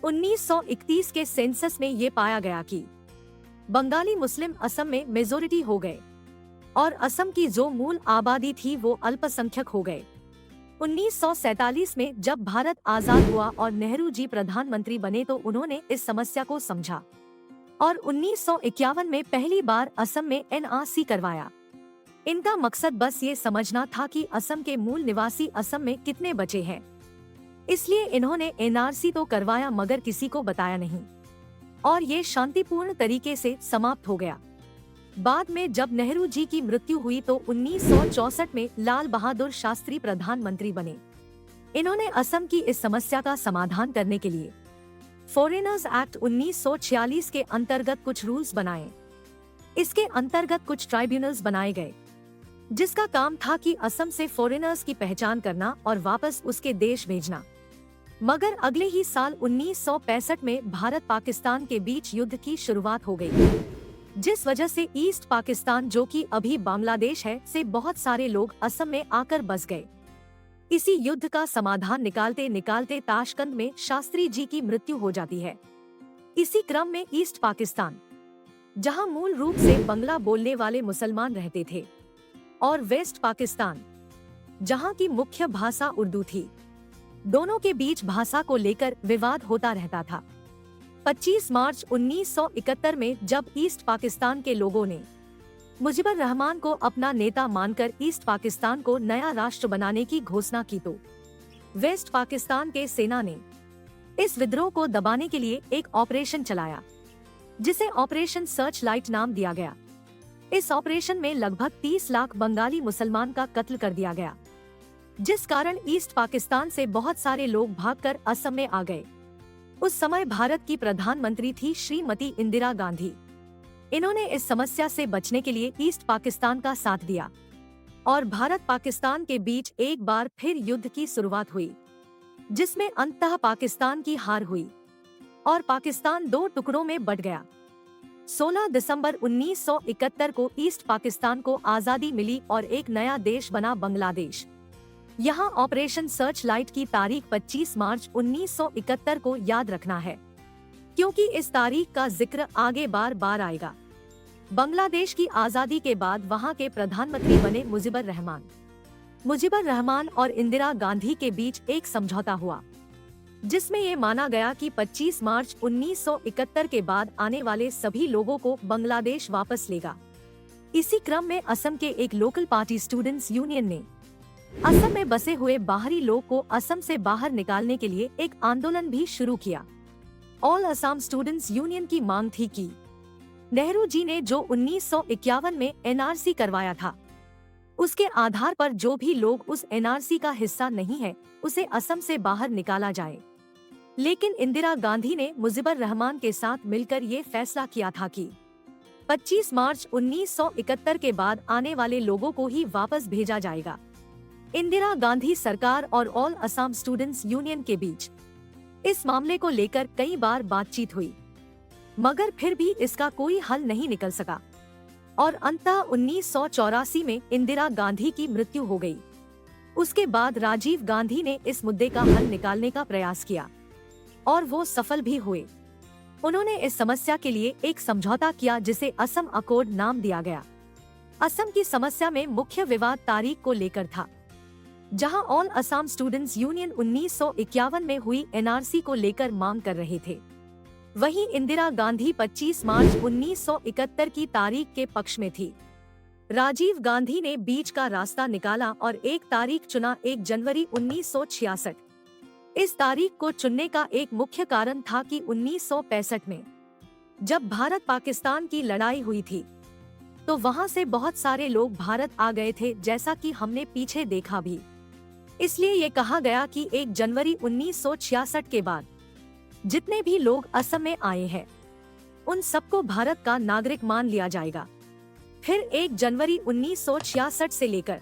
1931 के सेंसस में ये पाया गया कि बंगाली मुस्लिम असम में मेजोरिटी हो गए और असम की जो मूल आबादी थी वो अल्पसंख्यक हो गए। 1947 में जब भारत आजाद हुआ और नेहरू जी प्रधानमंत्री बने, तो उन्होंने इस समस्या को समझा और 1951 में पहली बार असम में एनआरसी करवाया। इनका मकसद बस ये समझना था कि असम के मूल निवासी असम में कितने बचे हैं, इसलिए इन्होंने एनआरसी तो करवाया मगर किसी को बताया नहीं, और ये शांतिपूर्ण तरीके से समाप्त हो गया। बाद में जब नेहरू जी की मृत्यु हुई तो 1964 में लाल बहादुर शास्त्री प्रधानमंत्री बने। इन्होंने असम की इस समस्या का समाधान करने के लिए फॉरेनर्स एक्ट 1946 के अंतर्गत कुछ रूल्स बनाए। इसके अंतर्गत कुछ ट्राइब्यूनल्स बनाए गए जिसका काम था कि असम से फॉरेनर्स की पहचान करना और वापस उसके देश भेजना। मगर अगले ही साल 1965 में भारत पाकिस्तान के बीच युद्ध की शुरुआत हो गई, जिस वजह से ईस्ट पाकिस्तान, जो कि अभी बांग्लादेश है, से बहुत सारे लोग असम में आकर बस गए। इसी युद्ध का समाधान निकालते निकालते ताशकंद में शास्त्री जी की मृत्यु हो जाती है। इसी क्रम में ईस्ट पाकिस्तान, जहां मूल रूप से बंगला बोलने वाले मुसलमान रहते थे, और वेस्ट पाकिस्तान, जहां की मुख्य भाषा उर्दू थी, दोनों के बीच भाषा को लेकर विवाद होता रहता था। 25 मार्च 1971 में जब ईस्ट पाकिस्तान के लोगों ने मुजिबर रहमान को अपना नेता मानकर ईस्ट पाकिस्तान को नया राष्ट्र बनाने की घोषणा की, तो वेस्ट पाकिस्तान के सेना ने इस विद्रोह को दबाने के लिए एक ऑपरेशन चलाया, जिसे ऑपरेशन सर्च लाइट नाम दिया गया। इस ऑपरेशन में लगभग 30 लाख बंगाली मुसलमान का कत्ल कर दिया गया, जिस कारण ईस्ट पाकिस्तान से बहुत सारे लोग भागकर असम में आ गए। उस समय भारत की प्रधानमंत्री थी श्रीमती इंदिरा गांधी। इन्होंने इस समस्या से बचने के लिए ईस्ट पाकिस्तान का साथ दिया और भारत पाकिस्तान के बीच एक बार फिर युद्ध की शुरुआत हुई, जिसमें अंततः पाकिस्तान की हार हुई और पाकिस्तान 2 टुकड़ों में बंट गया। 16 दिसंबर 1971 को ईस्ट पाकिस्तान को आजादी मिली और एक नया देश बना बांग्लादेश। यहाँ ऑपरेशन सर्च लाइट की तारीख 25 मार्च 1971 को याद रखना है, क्योंकि इस तारीख का जिक्र आगे बार बार आएगा। बांग्लादेश की आजादी के बाद वहाँ के प्रधानमंत्री बने मुजिबर रहमान। मुजिबर रहमान और इंदिरा गांधी के बीच एक समझौता हुआ, जिसमें ये माना गया कि 25 मार्च 1971 के बाद आने वाले सभी लोगों को बांग्लादेश वापस लेगा। इसी क्रम में असम के एक लोकल पार्टी स्टूडेंट्स यूनियन ने असम में बसे हुए बाहरी लोग को असम से बाहर निकालने के लिए एक आंदोलन भी शुरू किया। ऑल असम स्टूडेंट्स यूनियन की मांग थी कि नेहरू जी ने जो 1951 में एनआरसी करवाया था, उसके आधार पर जो भी लोग उस एनआरसी का हिस्सा नहीं है, उसे असम से बाहर निकाला जाए। लेकिन इंदिरा गांधी ने मुजिबर रहमान के साथ मिलकर ये फैसला किया था कि 25 मार्च 1971 के बाद आने वाले लोगों को ही वापस भेजा जाएगा। इंदिरा गांधी सरकार और ऑल असम स्टूडेंट्स यूनियन के बीच इस मामले को लेकर कई बार बातचीत हुई, मगर फिर भी इसका कोई हल नहीं निकल सका और अंततः 1984 में इंदिरा गांधी की मृत्यु हो गई। उसके बाद राजीव गांधी ने इस मुद्दे का हल निकालने का प्रयास किया और वो सफल भी हुए। उन्होंने इस समस्या के लिए एक समझौता किया, जिसे असम अकॉर्ड नाम दिया गया। असम की समस्या में मुख्य विवाद तारीख को लेकर था, जहां ऑल असम स्टूडेंट्स यूनियन 1951 में हुई एनआरसी को लेकर मांग कर रहे थे। वहीं इंदिरा गांधी 25 मार्च 1971 की तारीख के पक्ष में थी। राजीव गांधी ने बीच का रास्ता निकाला और एक तारीख चुना, 1 जनवरी 1966। इस तारीख को चुनने का एक मुख्य कारण था कि 1965 में जब भारत पाकिस्तान की लड़ाई हुई थी, तो वहां से बहुत सारे लोग भारत आ गए थे, जैसा कि हमने पीछे देखा भी। इसलिए ये कहा गया कि 1 जनवरी 1966 के बाद जितने भी लोग असम में आए हैं, उन सबको भारत का नागरिक मान लिया जाएगा। फिर 1 जनवरी 1966 से लेकर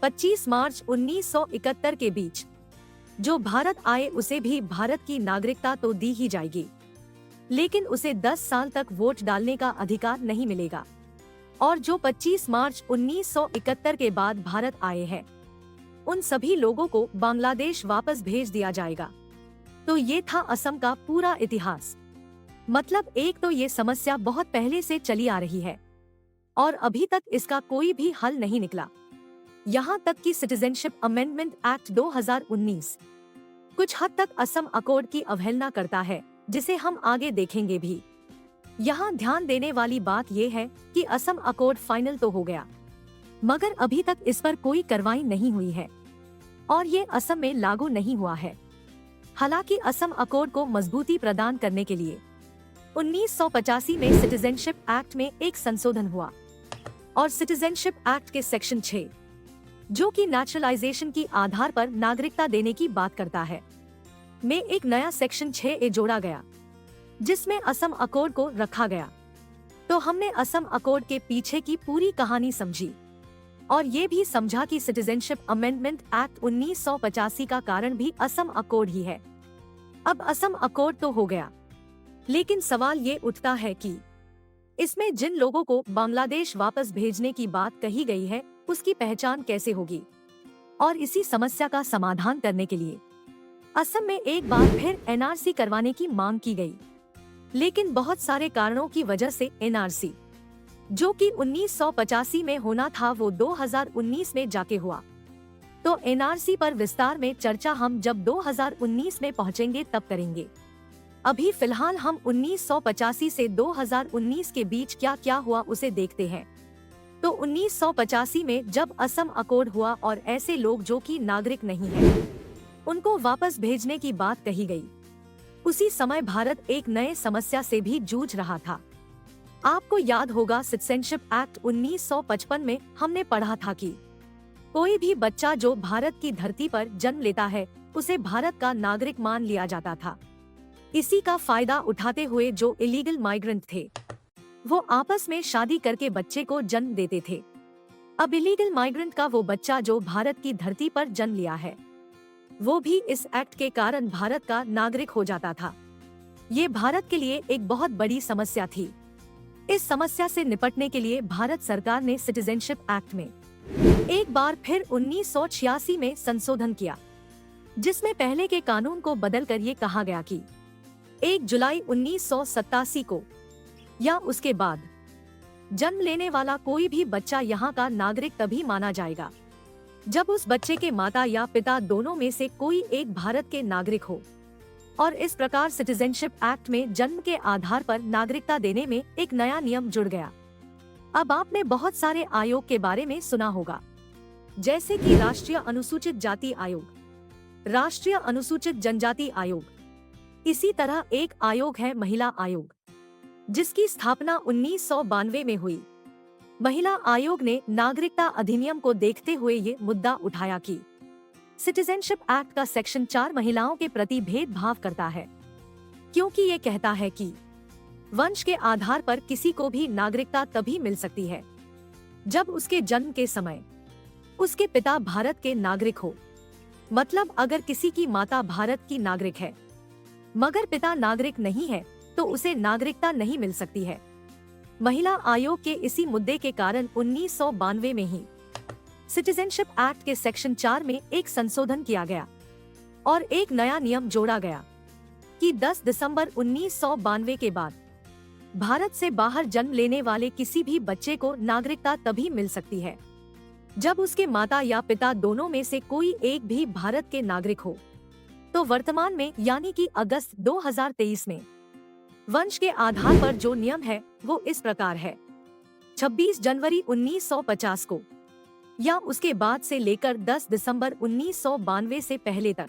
25 मार्च 1971 के बीच जो भारत आए उसे भी भारत की नागरिकता तो दी ही जाएगी, लेकिन उसे 10 साल तक वोट डालने का अधिकार नहीं मिलेगा। और जो 25 मार्च 1971 के बाद भारत आए हैं, उन सभी लोगों को बांग्लादेश वापस भेज दिया जाएगा। तो ये था असम का पूरा इतिहास। मतलब एक तो ये समस्या बहुत पहले से चली आ रही है और अभी तक इसका कोई भी हल नहीं निकला। यहाँ तक कि सिटीजनशिप अमेंडमेंट एक्ट 2019 कुछ हद तक असम अकॉर्ड की अवहेलना करता है, जिसे हम आगे देखेंगे भी। यहाँ ध्यान देने वाली बात ये है कि असम अकॉर्ड फाइनल तो हो गया, मगर अभी तक इस पर कोई कार्रवाई नहीं हुई है और ये असम में लागू नहीं हुआ है। हालांकि असम अकॉर्ड को मजबूती प्रदान करने के लिए 1985 में सिटीजनशिप एक्ट में एक संशोधन हुआ और सिटीजनशिप एक्ट के सेक्शन 6, जो कि नेचुरलाइजेशन की आधार पर नागरिकता देने की बात करता है, में एक नया सेक्शन 6A जोड़ा गया, जिसमें असम अकॉर्ड को रखा गया। तो हमने असम अकॉर्ड के पीछे की पूरी कहानी समझी और ये भी समझा कि सिटीजनशिप अमेंडमेंट एक्ट 1985 का कारण भी असम अकॉर्ड ही है। अब असम अकॉर्ड तो हो गया, लेकिन सवाल ये उठता है कि इसमें जिन लोगों को बांग्लादेश वापस भेजने की बात कही गई है उसकी पहचान कैसे होगी। और इसी समस्या का समाधान करने के लिए असम में एक बार फिर एनआरसी करवाने की मांग की गई, लेकिन बहुत सारे कारणों की वजह से एनआरसी जो कि 1985 में होना था वो 2019 में जाके हुआ। तो एनआरसी पर विस्तार में चर्चा हम जब 2019 में पहुंचेंगे तब करेंगे। अभी फिलहाल हम 1985 से 2019 के बीच क्या क्या हुआ उसे देखते हैं। तो 1985 में जब असम अकॉर्ड हुआ और ऐसे लोग जो कि नागरिक नहीं हैं, उनको वापस भेजने की बात कही गई, उसी समय भारत एक नए समस्या से भी जूझ रहा था। आपको याद होगा सिटीजनशिप एक्ट 1955 में हमने पढ़ा था कि कोई भी बच्चा जो भारत की धरती पर जन्म लेता है उसे भारत का नागरिक मान लिया जाता था। इसी का फायदा उठाते हुए जो इलीगल माइग्रेंट थे वो आपस में शादी करके बच्चे को जन्म देते थे। अब इलीगल माइग्रेंट का वो बच्चा जो भारत की धरती पर जन्म लिया है वो भी इस एक्ट के कारण भारत का नागरिक हो जाता था। ये भारत के लिए एक बहुत बड़ी समस्या थी। इस समस्या से निपटने के लिए भारत सरकार ने सिटीजनशिप एक्ट में एक बार फिर 1986 में संशोधन किया, जिसमें पहले के कानून को बदलकर ये कहा गया कि 1 जुलाई 1987 को या उसके बाद जन्म लेने वाला कोई भी बच्चा यहाँ का नागरिक तभी माना जाएगा जब उस बच्चे के माता या पिता दोनों में से कोई एक भारत के नागरिक हो। और इस प्रकार सिटीजनशिप एक्ट में जन्म के आधार पर नागरिकता देने में एक नया नियम जुड़ गया। अब आपने बहुत सारे आयोग के बारे में सुना होगा, जैसे कि राष्ट्रीय अनुसूचित जाति आयोग, राष्ट्रीय अनुसूचित जनजाति आयोग। इसी तरह एक आयोग है महिला आयोग, जिसकी स्थापना 1992 में हुई। महिला आयोग ने नागरिकता अधिनियम को देखते हुए ये मुद्दा उठाया कि सिटीजनशिप एक्ट का सेक्शन 4 महिलाओं के प्रति भेदभाव करता है, क्योंकि ये कहता है कि वंश के आधार पर किसी को भी नागरिकता तभी मिल सकती है जब उसके जन्म के समय उसके पिता भारत के नागरिक हो। मतलब अगर किसी की माता भारत की नागरिक है मगर पिता नागरिक नहीं है तो उसे नागरिकता नहीं मिल सकती है। महिला आयोग के इसी मुद्दे के कारण 1992 में ही सिटीजनशिप एक्ट के सेक्शन 4 में एक संशोधन किया गया और एक नया नियम जोड़ा गया कि 10 दिसंबर 1992 के बाद भारत से बाहर जन्म लेने वाले किसी भी बच्चे को नागरिकता तभी मिल सकती है जब उसके माता या पिता दोनों में से कोई एक भी भारत के नागरिक हो। तो वर्तमान में यानी कि अगस्त 2023 में वंश के आधार पर जो नियम है वो इस प्रकार है। 26 जनवरी 1950 को या उसके बाद से लेकर 10 दिसंबर 1992 से पहले तक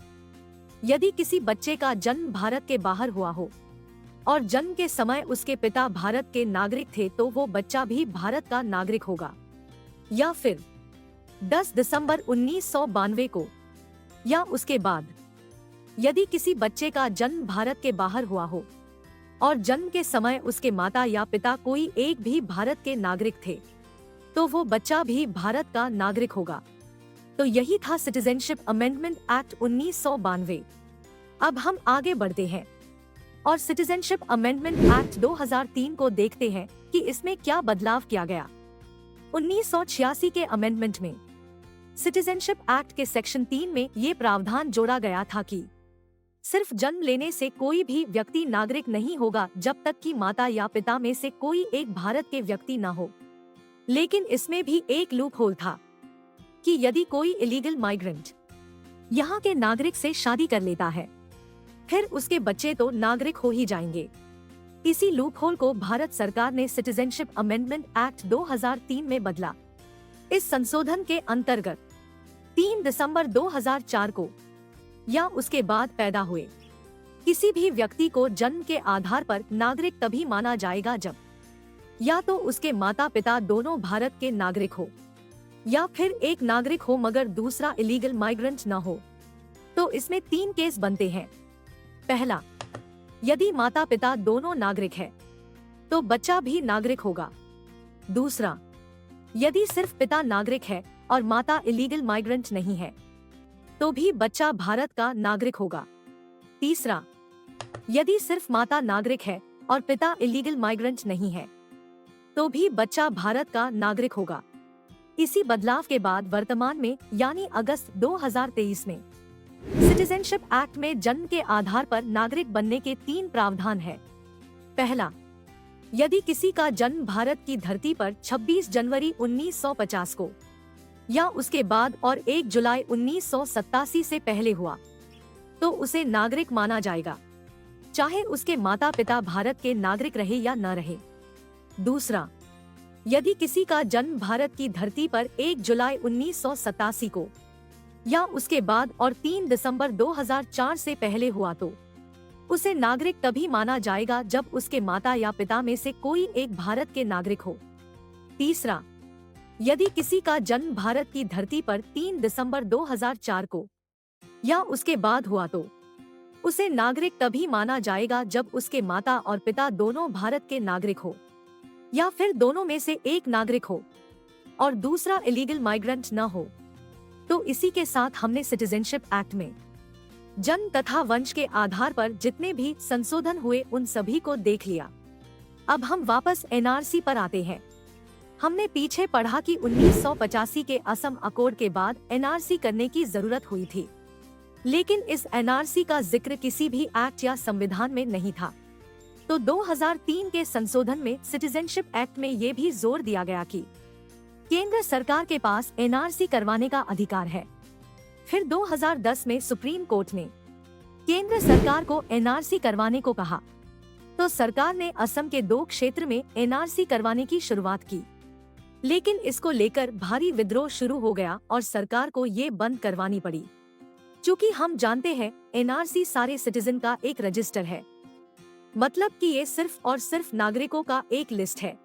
यदि किसी बच्चे का जन्म भारत के बाहर हुआ हो और जन्म के समय उसके पिता भारत के नागरिक थे तो वो बच्चा भी भारत का नागरिक होगा। या फिर 10 दिसंबर 1992 को या उसके बाद यदि किसी बच्चे का जन्म भारत के बाहर हुआ हो और जन्म के समय उसके माता या पिता कोई एक भी भारत के नागरिक थे तो वो बच्चा भी भारत का नागरिक होगा। तो यही था सिटीजनशिप अमेंडमेंट एक्ट 1992। अब हम आगे बढ़ते हैं और सिटीजनशिप अमेंडमेंट एक्ट 2003 को देखते हैं कि इसमें क्या बदलाव किया गया। 1986 के अमेंडमेंट में सिटीजनशिप एक्ट के सेक्शन 3 में ये प्रावधान जोड़ा गया था कि सिर्फ जन्म लेने से कोई भी व्यक्ति नागरिक नहीं होगा जब तक कि माता या पिता में से कोई एक भारत के व्यक्ति न हो। लेकिन इसमें भी एक लूप होल था कि यदि कोई इलीगल माइग्रेंट यहाँ के नागरिक से शादी कर लेता है फिर उसके बच्चे तो नागरिक हो ही जाएंगे। इसी लूप होल को भारत सरकार ने सिटीजनशिप अमेंडमेंट एक्ट 2003 में बदला। इस संशोधन के अंतर्गत 3 दिसंबर 2004 को या उसके बाद पैदा हुए किसी भी व्यक्ति को जन्म के आधार पर नागरिक तभी माना जाएगा जब या तो उसके माता पिता दोनों भारत के नागरिक हो या फिर एक नागरिक हो मगर दूसरा इलीगल माइग्रेंट न हो। तो इसमें 3 केस बनते हैं। पहला, यदि माता पिता दोनों नागरिक है तो बच्चा भी नागरिक होगा। दूसरा, यदि सिर्फ पिता नागरिक है और माता इलीगल माइग्रेंट नहीं है, तो भी बच्चा भारत का नागरिक होगा। तीसरा, यदि सिर्फ माता नागरिक है और पिता इलीगल माइग्रेंट नहीं है, तो भी बच्चा भारत का नागरिक होगा। इसी बदलाव के बाद वर्तमान में यानी अगस्त 2023 में सिटीजनशिप एक्ट में जन्म के आधार पर नागरिक बनने के 3 प्रावधान हैं। पहला, यदि किसी का जन्म भारत की धरती पर 26 जनवरी 1950 को या उसके बाद और 1 जुलाई 1987 से पहले हुआ, तो उसे नागरिक माना जाएगा, चाहे उसके माता पिता भारत के नागरिक रहे या न रहे। दूसरा, यदि किसी का जन्म भारत की धरती पर 1 जुलाई 1987 को या उसके बाद और 3 दिसंबर 2004 से पहले हुआ, तो उसे नागरिक तभी माना जाएगा जब उसके माता या पिता में से कोई एक भारत के नागरिक हो। तीसरा, यदि किसी का जन्म भारत की धरती पर 3 दिसंबर 2004 को या उसके बाद हुआ, तो उसे नागरिक तभी माना जाएगा जब उसके माता और पिता दोनों भारत के नागरिक हो या फिर दोनों में से एक नागरिक हो और दूसरा इलीगल माइग्रेंट न हो। तो इसी के साथ हमने सिटीजनशिप एक्ट में जन्म तथा वंश के आधार पर जितने भी संशोधन हुए उन सभी को देख लिया। अब हम वापस एनआरसी पर आते हैं। हमने पीछे पढ़ा कि 1985 के असम अकॉर्ड के बाद एनआरसी करने की जरूरत हुई थी, लेकिन इस एनआरसी का जिक्र किसी भी एक्ट या संविधान में नहीं था। तो 2003 के संशोधन में सिटीजनशिप एक्ट में ये भी जोर दिया गया कि केंद्र सरकार के पास एनआरसी करवाने का अधिकार है। फिर 2010 में सुप्रीम कोर्ट ने केंद्र सरकार को एनआरसी करवाने को कहा, तो सरकार ने असम के 2 क्षेत्र में एनआरसी करवाने की शुरुआत की, लेकिन इसको लेकर भारी विद्रोह शुरू हो गया और सरकार को ये बंद करवानी पड़ी। चूँकि हम जानते हैं एनआरसी सारे सिटीजन का एक रजिस्टर है, मतलब कि ये सिर्फ और सिर्फ नागरिकों का एक लिस्ट है,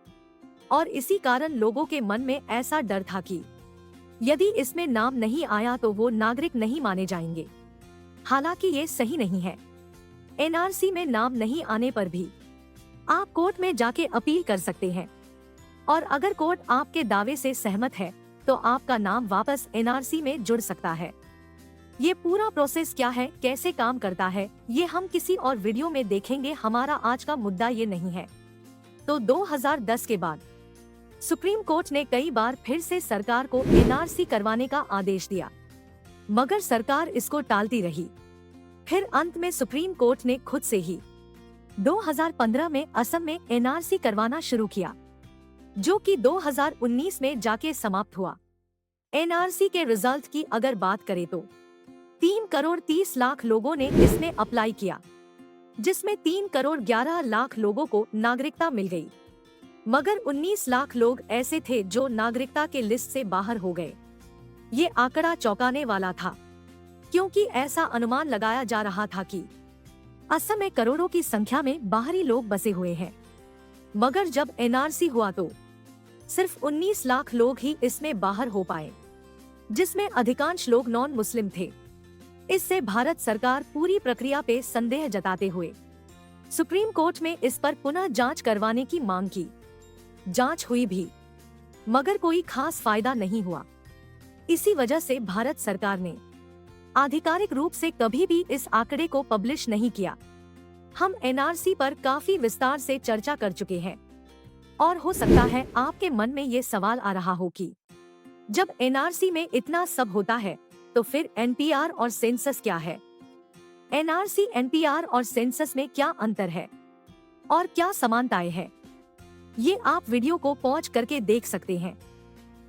और इसी कारण लोगों के मन में ऐसा डर था कि यदि इसमें नाम नहीं आया तो वो नागरिक नहीं माने जाएंगे। हालांकि ये सही नहीं है। एनआरसी में नाम नहीं आने पर भी आप कोर्ट में जाके अपील कर सकते हैं, और अगर कोर्ट आपके दावे से सहमत है तो आपका नाम वापस एनआरसी में जुड़ सकता है। ये पूरा प्रोसेस क्या है, कैसे काम करता है, ये हम किसी और वीडियो में देखेंगे। हमारा आज का मुद्दा ये नहीं है। तो 2010 के बाद सुप्रीम कोर्ट ने कई बार फिर से सरकार को एनआरसी करवाने का आदेश दिया, मगर सरकार इसको टालती रही। फिर अंत में सुप्रीम कोर्ट ने खुद से ही 2015 में असम में एनआरसी करवाना शुरू किया, जो कि 2019 में जाके समाप्त हुआ। एनआरसी के रिजल्ट की अगर बात करें तो 3 करोड़ 30 लाख लोगों ने इसमें अप्लाई किया, जिसमें 3 करोड़ 11 लाख लोगों को नागरिकता मिल गई, मगर 19 लाख लोग ऐसे थे जो नागरिकता के लिस्ट से बाहर हो गए। ये आंकड़ा चौंकाने वाला था, क्योंकि ऐसा अनुमान लगाया जा रहा था कि असम में करोड़ों की संख्या में बाहरी लोग बसे हुए हैं, मगर जब एनआरसी हुआ तो सिर्फ 19 लाख लोग ही इसमें बाहर हो पाए, जिसमें अधिकांश लोग नॉन मुस्लिम थे। इससे भारत सरकार पूरी प्रक्रिया पे संदेह जताते हुए सुप्रीम कोर्ट में इस पर पुनः जांच करवाने की मांग की। जांच हुई भी, मगर कोई खास फायदा नहीं हुआ। इसी वजह से भारत सरकार ने आधिकारिक रूप से कभी भी इस आंकड़े को पब्लिश नहीं किया। हम एनआरसी पर काफी विस्तार से चर्चा कर चुके हैं, और हो सकता है आपके मन में ये सवाल आ रहा हो कि जब एनआरसी में इतना सब होता है तो फिर एनपीआर और सेंसस क्या है? एनआरसी, एनपीआर और सेंसस में क्या अंतर है और क्या समानताएं हैं? ये आप वीडियो को पॉज करके देख सकते हैं।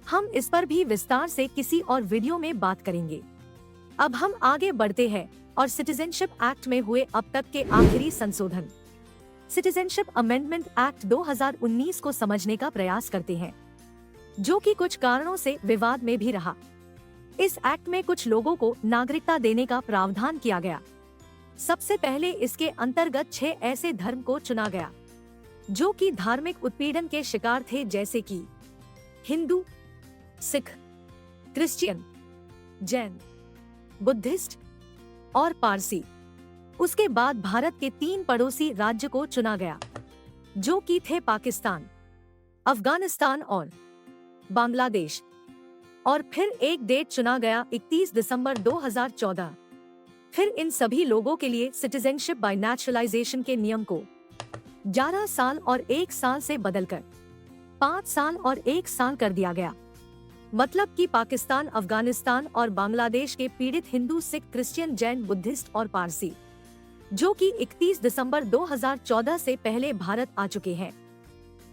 हम इस पर भी विस्तार से किसी और वीडियो में बात करेंगे। अब हम आगे बढ़ते हैं और सिटीजनशिप एक्ट में हुए अब तक के आखिरी संशोधन, सिटीजनशिप अमेंडमेंट एक्ट 2019 को समझने का प्रयास करते हैं, जो कि कुछ कारणों से विवाद में भी रहा। इस एक्ट में कुछ लोगों को नागरिकता देने का प्रावधान किया गया। सबसे पहले इसके अंतर्गत 6 ऐसे धर्म को चुना गया जो कि धार्मिक उत्पीड़न के शिकार थे, जैसे कि हिंदू, सिख, क्रिश्चियन, जैन, बुद्धिस्ट और पारसी। उसके बाद भारत के 3 पड़ोसी राज्य को चुना गया, जो कि थे पाकिस्तान, अफगानिस्तान और बांग्लादेश। और फिर एक डेट चुना गया 31 दिसंबर 2014। फिर इन सभी लोगों के लिए सिटीजनशिप बाय नेचुरलाइजेशन के नियम को 11 साल और 1 साल से बदलकर 5 साल और 1 साल कर दिया गया। मतलब कि पाकिस्तान, अफगानिस्तान और बांग्लादेश के पीड़ित हिंदू, सिख, क्रिश्चियन, जैन, बुद्धिस्ट और पारसी, जो कि 31 दिसंबर 2014 से पहले भारत आ चुके हैं,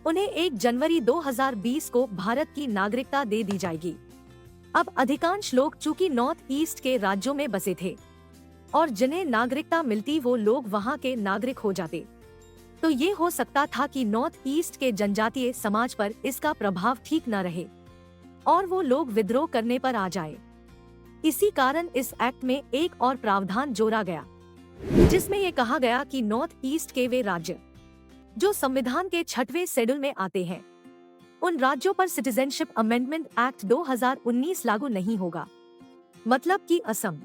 उन्हें 1 जनवरी 2020 को भारत की नागरिकता दे दी जाएगी। अब अधिकांश लोग चूंकि नॉर्थ ईस्ट के राज्यों में बसे थे और जिन्हें नागरिकता मिलती वो लोग वहां के नागरिक हो जाते, तो ये हो सकता था कि नॉर्थ ईस्ट के जनजातीय समाज पर इसका प्रभाव ठीक न रहे और वो लोग विद्रोह करने पर आ जाए। इसी कारण इस एक्ट में एक और प्रावधान जोड़ा गया, जिसमें ये कहा गया कि नॉर्थ ईस्ट के वे राज्य जो संविधान के 6वें शेड्यूल में आते हैं, उन राज्यों पर सिटीजनशिप अमेंडमेंट एक्ट 2019 लागू नहीं होगा। मतलब कि असम,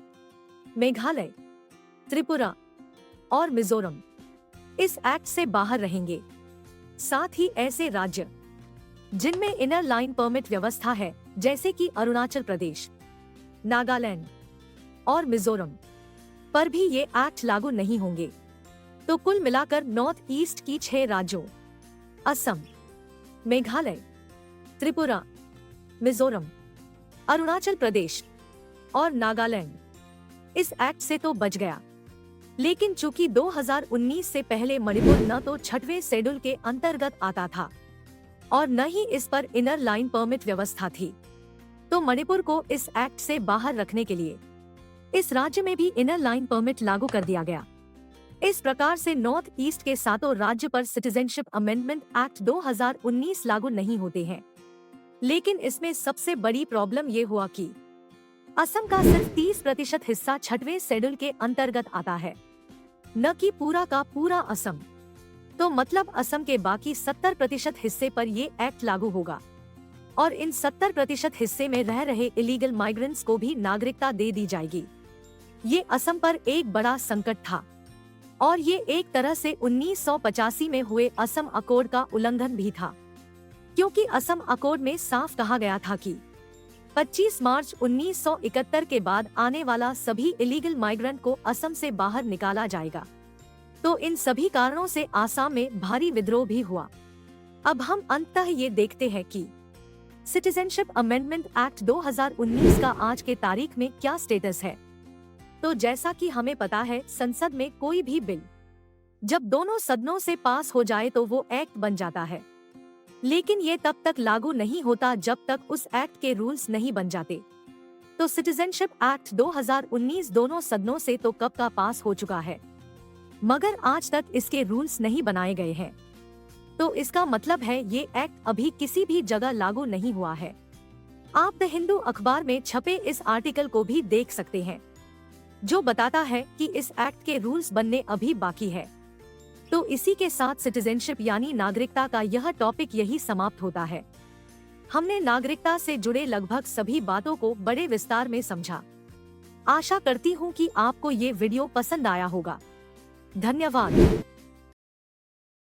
मेघालय, त्रिपुरा और मिजोरम इस एक्ट से बाहर रहेंगे। साथ ही ऐसे राज्य जिनमें इनर लाइन परमिट व्यवस्था है, जैसे कि अरुणाचल प्रदेश, नागालैंड और मिजोरम, पर भी ये एक्ट लागू नहीं होंगे। तो कुल मिलाकर नॉर्थ ईस्ट की 6 राज्यों असम, मेघालय, त्रिपुरा, मिजोरम, अरुणाचल प्रदेश और नागालैंड इस एक्ट से तो बच गया। लेकिन चूंकि 2019 से पहले मणिपुर न तो 6वें शेड्यूल के अंतर्गत आता था और न ही इस पर इनर लाइन परमिट व्यवस्था थी, तो मणिपुर को इस एक्ट से बाहर रखने के लिए इस राज्य में भी इनर लाइन परमिट लागू कर दिया गया। इस प्रकार से नॉर्थ ईस्ट के 7 राज्य पर सिटीजनशिप अमेंडमेंट एक्ट 2019 लागू नहीं होते हैं। लेकिन इसमें सबसे बड़ी प्रॉब्लम ये हुआ कि असम का सिर्फ 30% हिस्सा 6वें शेड्यूल के अंतर्गत आता है, न कि पूरा का पूरा असम। तो मतलब असम के बाकी 70% हिस्से पर ये एक्ट लागू होगा और इन 70% हिस्से में रह रहे इलीगल माइग्रेंट्स को भी नागरिकता दे दी जाएगी। ये असम पर एक बड़ा संकट था और ये एक तरह से 1985 में हुए असम अकॉर्ड का उल्लंघन भी था, क्योंकि असम अकॉर्ड में साफ कहा गया था कि 25 मार्च 1971 के बाद आने वाला सभी इलीगल माइग्रेंट को असम से बाहर निकाला जाएगा। तो इन सभी कारणों से आसाम में भारी विद्रोह भी हुआ। अब हम अंततः ये देखते हैं कि सिटीजनशिप अमेंडमेंट एक्ट 2019 का आज के तारीख में क्या स्टेटस है। तो जैसा कि हमें पता है, संसद में कोई भी बिल जब दोनों सदनों से पास हो जाए तो वो एक्ट बन जाता है, लेकिन ये तब तक लागू नहीं होता जब तक उस एक्ट के रूल्स नहीं बन जाते। तो सिटीजनशिप एक्ट 2019 दोनों सदनों से तो कब का पास हो चुका है, मगर आज तक इसके रूल्स नहीं बनाए गए हैं। तो इसका मतलब है ये एक्ट अभी किसी भी जगह लागू नहीं हुआ है। आप द हिंदू अखबार में छपे इस आर्टिकल को भी देख सकते हैं, जो बताता है कि इस एक्ट के रूल्स बनने अभी बाकी है। तो इसी के साथ सिटीजनशिप यानी नागरिकता का यह टॉपिक यही समाप्त होता है। हमने नागरिकता से जुड़े लगभग सभी बातों को बड़े विस्तार में समझा। आशा करती हूँ कि आपको ये वीडियो पसंद आया होगा। धन्यवाद।